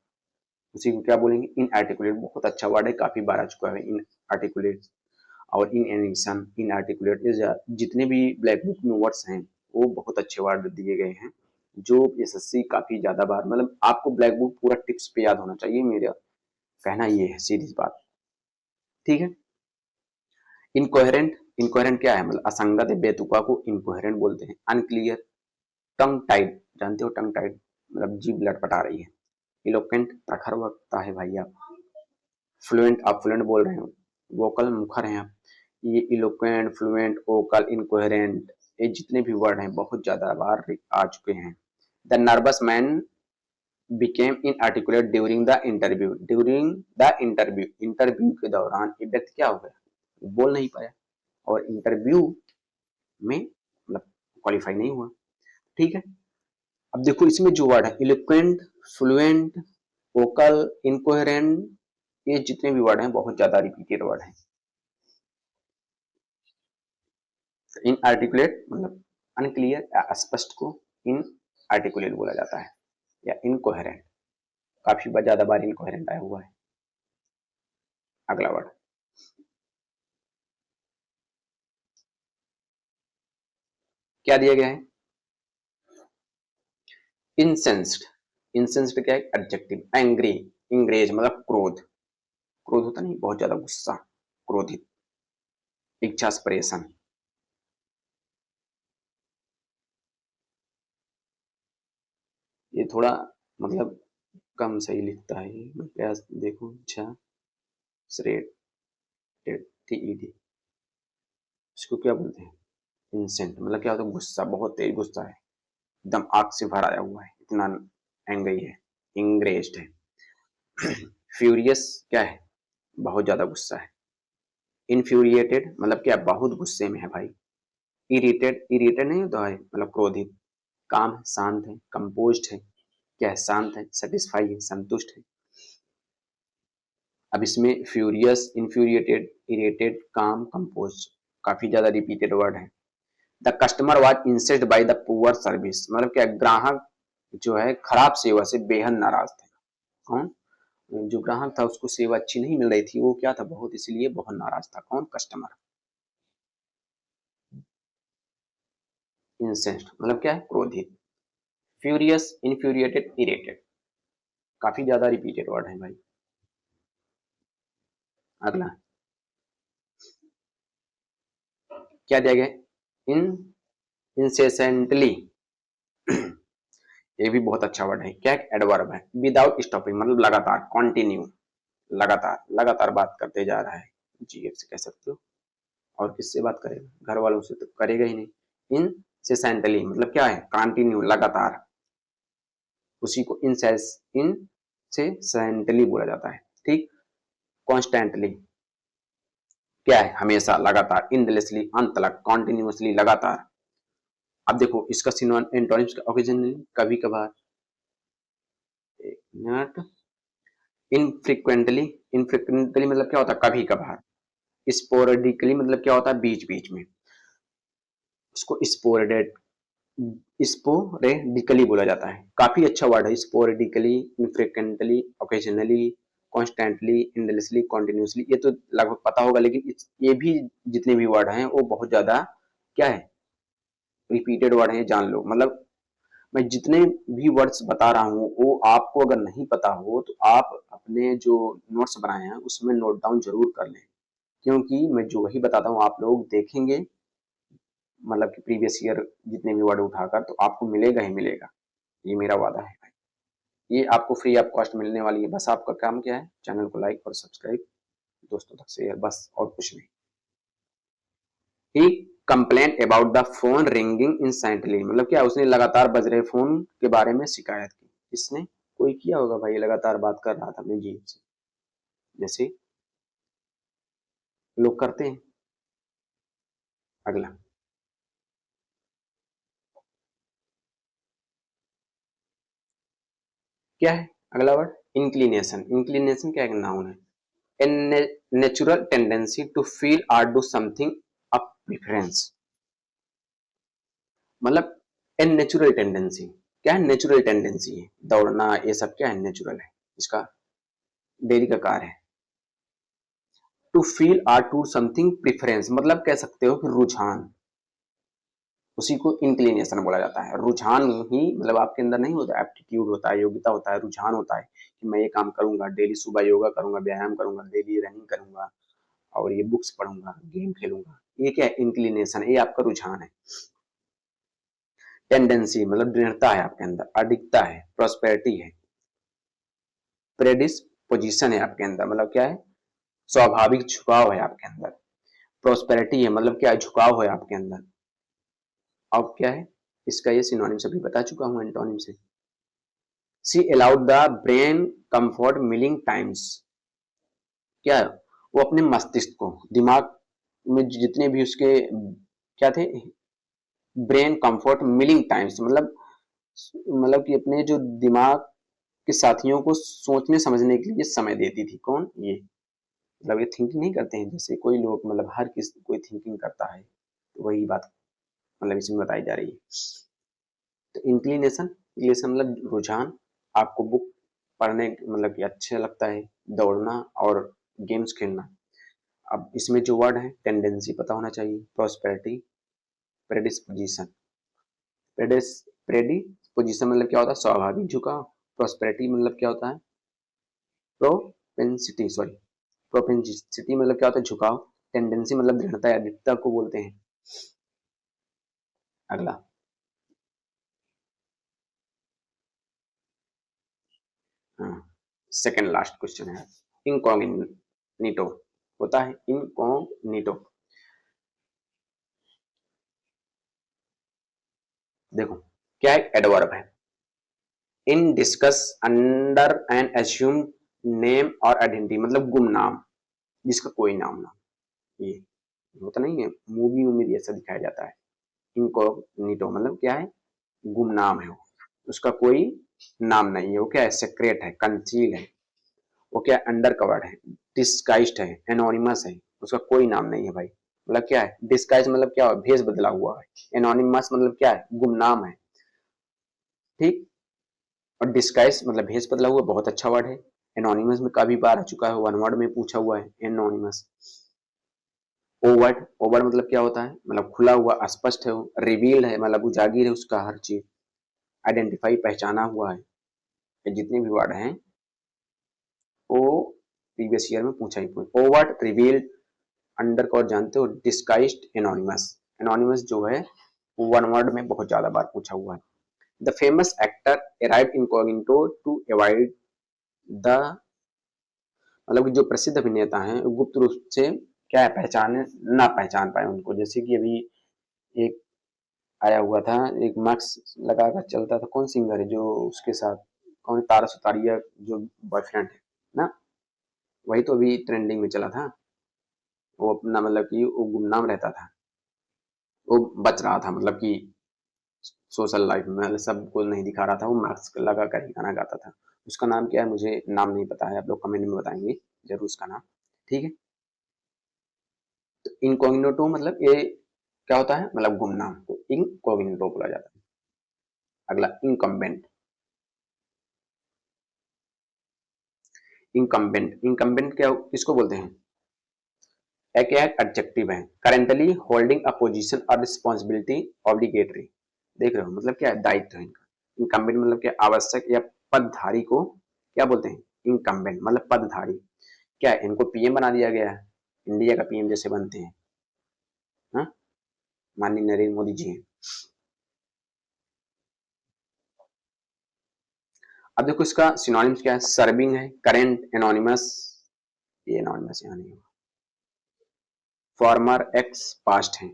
उसी को क्या बोलेंगे, इनआर्टिकुलेट। बहुत अच्छा वर्ड है, काफी बार आ चुका है इनआर्टिकुलेट और इनएनिशन, इनआर्टिकुलेट, जितने भी ब्लैक बुक में वर्ड्स हैं वो बहुत अच्छे वर्ड दिए गए हैं, जो एसएससी काफी ज्यादा बार, मतलब आपको ब्लैक बुक पूरा टिप्स पे याद होना चाहिए, मेरा कहना ये है, सीधी बात, ठीक है। इनकोहेरेंट, इनकोहेरेंट क्या है, मतलब असंगत, बेतुका को इनकोहेरेंट बोलते हैं। अनक्लियर, टंग टाइड, जानते हो टंग टाइड, मतलब जीभ लटपटा रही है। इलोक्वेंट, प्रखर वक्ता है भाई आप। फ्लुएंट, आप फ्लुएंट बोल रहे हो। वोकल, मुखर हैं आप। ये इलोक्वेंट, फ्लुएंट, वोकल, इनकोहेरेंट, ये जितने भी वर्ड हैं बहुत ज्यादा बार आ चुके हैं। The nervous man became inarticulate during the interview, during the interview, interview के दौरान ये व्यक्ति क्या हो गया, बोल नहीं पाया, और इंटरव्यू में मतलब क्वालिफाई नहीं हुआ, ठीक है। अब देखो इसमें जो वर्ड है, इलोक्वेंट, फ्लुएंट, वोकल, इनकोहेरेंट, ये जितने भी वर्ड हैं बहुत ज्यादा रिपीटेड वर्ड हैं। इन आर्टिकुलेट मतलब अनक्लियर या अस्पष्ट को इन आर्टिकुलेट बोला जाता है, या इनकोहेरेंट, काफी ज्यादा बार इनकोहेरेंट आया हुआ है। अगला वर्ड क्या दिया गया है, इंसेंस्ड। इंसेंस्ड क्या है, एडजेक्टिव। एंग्री, इंग्रेज मतलब क्रोध, क्रोध होता नहीं, बहुत ज्यादा गुस्सा, क्रोधित। इच्छास्परेशन, ये थोड़ा मतलब कम सही लिखता है, मैं क्या देखो, इच्छा श्रेड, टीईडी, इसको क्या बोलते हैं, इंसेंट, मतलब क्या होता है, गुस्सा, बहुत तेज गुस्सा है, एकदम आग से भरा आया हुआ है, इतना एंग्री है, इंग्रेस्ड है। फ्यूरियस क्या है, बहुत ज्यादा गुस्सा है। इन्फ्यूरिएटेड मतलब क्या, बहुत गुस्से में है भाई। इरिटेड, इरिटेड नहीं होता है मतलब क्रोधित। काम, शांत है। कंपोज्ड है, क्या है, शांत है। सेटिस्फाई है, संतुष्ट है। अब इसमें furious, infuriated, irritated, calm, composed, काफी ज्यादा रिपीटेड वर्ड है। The customer was insulted by the poor service, मतलब क्या, ग्राहक जो है खराब सेवा से बेहद नाराज थे। कौन, जो ग्राहक था उसको सेवा अच्छी नहीं मिल रही थी, वो क्या था, बहुत, इसलिए बहुत नाराज था। कौन, कस्टमर। इंसेंस्ड मतलब क्या है, क्रोधित। फ्यूरियस, इन्फ्यूरिएटेड, इरिटेड, काफी ज्यादा रिपीटेड वर्ड है भाई। अगला क्या दिया गया, इन इंसेसेंटली, ये भी बहुत अच्छा वर्ड है, क्या, एडवर्ब है। विदाउट स्टॉपिंग मतलब लगातार, कॉन्टिन्यू, लगातार, लगातार बात करते जा रहा है, जी से कह सकते हो। और किससे बात करेगा, घर वालों से तो करेगा ही नहीं। इनसेसेंटली मतलब क्या है, कंटिन्यू, लगातार, उसी को इनसेसेंटली बोला जाता है, ठीक। कॉन्स्टेंटली क्या है, हमेशा, लगातार। इंडलेसली अंत तक, कॉन्टिन्यूसली लगातार। अब देखो इसका एंटोनिम्स, ओकेजनली कभी कभार, एक मिनट, इनफ्रीक्वेंटली, इनफ्रीक्वेंटली मतलब क्या होता है, कभी कभार। स्पोरेडिकली मतलब क्या होता है, बीच बीच में, उसको स्पोरेडेड, स्पोरेडिकली बोला जाता है, काफी अच्छा वर्ड है। स्पोरेडिकली, इनफ्रीक्वेंटली, ओकेजनली, कॉन्स्टेंटली, इंडलेसली, कॉन्टिन्यूसली, ये तो लगभग पता होगा, लेकिन ये भी जितने भी वर्ड हैं वो बहुत ज्यादा क्या है, रिपीटेड वर्ड है, जान लो, मतलब मैं जितने भी वर्ड्स बता रहा हूँ वो आपको अगर नहीं पता हो तो आप अपने जो नोट्स बनाए हैं उसमें नोट डाउन जरूर कर लें, क्योंकि मैं जो वही बताता हूँ आप लोग देखेंगे मतलब कि प्रीवियस ईयर जितने भी वर्ड उठाकर तो आपको मिलेगा ही मिलेगा, ये मेरा वादा है भाई। ये आपको फ्री ऑफ कॉस्ट मिलने वाली है, बस आपका काम क्या है, चैनल को लाइक और सब्सक्राइब, दोस्तों तक शेयर, बस और कुछ नहीं। He complain about the phone ringing incessantly, मतलब क्या उसने लगातार बज रहे फोन के बारे में शिकायत की। इसने कोई किया होगा भाई, लगातार बात कर रहा था अपने जीवन से, जैसे लोग करते हैं। अगला क्या है, अगला वर्ड इंक्लिनेशन। इंक्लिनेशन क्या है, नाउन है। A natural tendency to feel or do something of preference, मतलब ए नेचुरल टेंडेंसी, क्या है, नेचुरल टेंडेंसी है, दौड़ना ये सब क्या है, नेचुरल है, इसका डेली का कार्य है। टू फील और टू समथिंग प्रेफरेंस, मतलब कह सकते हो कि रुझान, उसी को इंक्लिनेशन बोला जाता है। रुझान ही मतलब आपके अंदर नहीं होता, एप्टीट्यूड होता है, योग्यता होता है, रुझान होता है कि मैं ये काम करूंगा, डेली सुबह योगा करूंगा, व्यायाम करूंगा, डेली रनिंग करूंगा और ये बुक्स पढ़ूंगा, गेम खेलूंगा, ये क्या है, इंक्लिनेशन है, ये आपका रुझान है। टेंडेंसी मतलब दृढ़ता है आपके अंदर, अडिगता है, प्रोस्पेरिटी है, प्रेडिस्पोजिशन है आपके अंदर, मतलब क्या है, स्वाभाविक झुकाव है आपके अंदर। प्रोस्पेरिटी है मतलब क्या, झुकाव है आपके अंदर। अब क्या है, इसका ये सिनोनिम से भी बता चुका हूं, एंटोनिम से। She allowed the brain comfort milling times, क्या है, वो अपने मस्तिष्क को, दिमाग में जितने भी उसके क्या थे, ब्रेन कंफर्ट मिलिंग टाइम्स, मतलब कि अपने जो दिमाग के साथियों को सोचने समझने के लिए समय देती थी। कौन, ये मतलब ये थिंकिंग नहीं करते हैं जैसे कोई लोग, मतलब हर किसी कोई थिंकिंग करता है, तो वही बात मतलब इसमें बताई जा रही है। तो इंक्लिनेशन, इंक्लिनेशन मतलब रुझान, आपको बुक पढ़ने मतलब कि अच्छा लगता है, दौड़ना और गेम्स खेलना। अब इसमें जो वर्ड है, टेंडेंसी पता होना चाहिए, प्रोस्पेरिटी, प्रेडिस्पोजिशन। प्रेडिस्पोजिशन मतलब क्या होता है, स्वाभाविक झुकाव। प्रोस्पेरिटी मतलब क्या होता है, प्रोपेंसिटी, सॉरी, प्रोपेंसिटी मतलब क्या होता है, झुकाव। टेंडेंसी मतलब दृढ़ता या दृढ़ता को बोलते हैं। अगला हाँ, सेकंड लास्ट क्वेश्चन है, इनकॉग्निटो होता है, इनकॉग्निटो। देखो क्या एक एडवर्ब है, in disguise under an assumed name और आइडेंटिटी, मतलब गुमनाम, जिसका कोई नाम ना, ये होता नहीं है मूवी में भी ऐसा दिखाया जाता है। इनकॉग्निटो मतलब क्या है, गुमनाम है वो, उसका कोई नाम नहीं है, वो क्या है, सेक्रेट है, कंसील है, वो क्या अंडर कवर्ड है, डिस्गाइज्ड है, एनोनिमस है, उसका कोई नाम नहीं है भाई। मतलब क्या है, डिस्गाइज मतलब क्या है, भेष बदला हुआ है। एनोनिमस मतलब क्या है, गुमनाम है, ठीक। और डिस्गाइज मतलब भेष बदला हुआ, बहुत अच्छा वर्ड है। एनोनिमस में काफी बार आ चुका है, वन वर्ड में पूछा हुआ है एनोनिमस। ओवर्ट, ओवर्ट मतलब क्या होता है, मतलब खुला हुआ, स्पष्ट है वो। रिवील्ड है मतलब उजागिर है उसका हर चीज। आइडेंटिफाई पहचाना हुआ है। ये जितने भी वर्ड हैं वो प्रीवियस ईयर में पूछा ही पूछा। ओवर्ट, रिवील्ड, अंडर कवर जानते हो, डिस्गाइज्ड, एनोनिमस। एनोनिमस जो है वो वन वर्ड में बहुत ज्यादा बार पूछा हुआ है। The famous actor arrived incognito to avoid the, मतलब जो प्रसिद्ध अभिनेता हैं गुप्त रूप से क्या है, पहचाने ना पहचान पाए उनको। जैसे कि अभी एक आया हुआ था, एक मास्क लगा कर चलता था, कौन सिंगर है जो उसके साथ, कौन, तारा सुतारिया जो बॉयफ्रेंड है ना, वही तो अभी ट्रेंडिंग में चला था। वो अपना मतलब कि वो गुमनाम रहता था, वो बच रहा था, मतलब कि सोशल लाइफ में मतलब सबको नहीं दिखा रहा था, वो मास्क लगा कर ही गाना गाता था। उसका नाम क्या है मुझे नाम नहीं पता है, आप लोग कमेंट में बताएंगे जरूर उसका नाम, ठीक है। तो इनकॉग्निटो मतलब ये क्या होता है, मतलब गुमनाम, तो इनकॉग्निटो बोला जाता है। अगला इनकम्बेंट। इनकम्बेंट, इनकम्बेंट क्या किसको बोलते हैं, एक एडजेक्टिव है, करेंटली होल्डिंग अ पोजीशन और रिस्पॉन्सिबिलिटी ऑब्लिगेटरी। देख रहे हो मतलब क्या है, दायित्व है इनका, इनकम्बेंट मतलब क्या, आवश्यक या पदधारी को क्या बोलते हैं, इनकम्बेंट मतलब पदधारी। क्या इनको पीएम बना दिया गया है, इंडिया का पीएम जैसे बनते हैं, हाँ, माननीय नरेंद्र मोदी जी हैं। अब देखो इसका सिनोनिम्स क्या है, सर्विंग है, करेंट, एनोनिमस, ये एनोनिमस यहाँ नहीं होगा, फॉर्मर, एक्स, पास्ट है,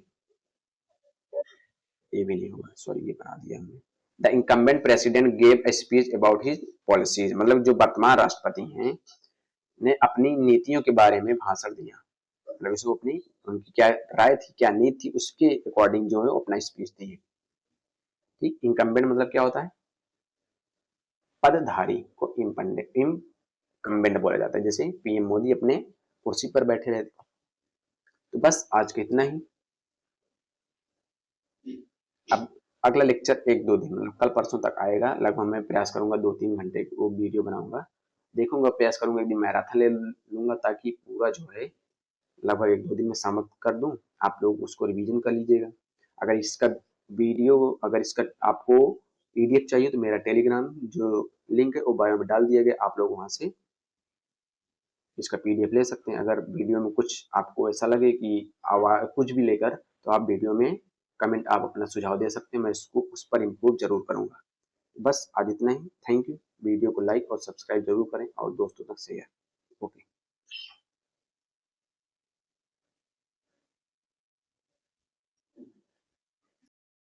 ये भी नहीं होगा, सॉरी ये बना दिया हमने। The incumbent president gave a speech about his policies, मतलब जो वर्तमान राष्ट्रपति हैं ने अपनी नीतियों के बारे में भाषण दिया, मतलब इसको अपनी उनकी क्या राय थी, क्या नीति थी, उसके अकॉर्डिंग जो है वो अपना स्पीच दी है। ठीक, इनकम्बेंट मतलब क्या होता है, पदधारी को इनकम्बेंट बोला जाता है, जैसे पीएम मोदी अपने कुर्सी पर बैठे रहते। तो बस आज के इतना ही। अब अगला लेक्चर एक दो दिन मतलब कल परसों तक आएगा, लगभग मैं प्रयास करूंगा 2-3 घंटे वो वीडियो बनाऊंगा, देखूंगा, प्रयास करूंगा एक दिन मैराथन ले लूंगा ताकि पूरा जो है लगभग एक दो दिन में समाप्त कर दूं। आप लोग उसको रिवीजन कर लीजिएगा। अगर इसका वीडियो, अगर इसका आपको पीडीएफ चाहिए तो मेरा टेलीग्राम जो लिंक है वो बायो में डाल दिया गया, आप लोग वहां से इसका पीडीएफ ले सकते हैं। अगर वीडियो में कुछ आपको ऐसा लगे कि आवाज कुछ भी लेकर, तो आप वीडियो में कमेंट आप अपना सुझाव दे सकते हैं, मैं इसको उस पर इम्प्रूव जरूर करूंगा। बस आज इतना ही, थैंक यू। वीडियो को लाइक और सब्सक्राइब जरूर करें और दोस्तों तक शेयर। ओके।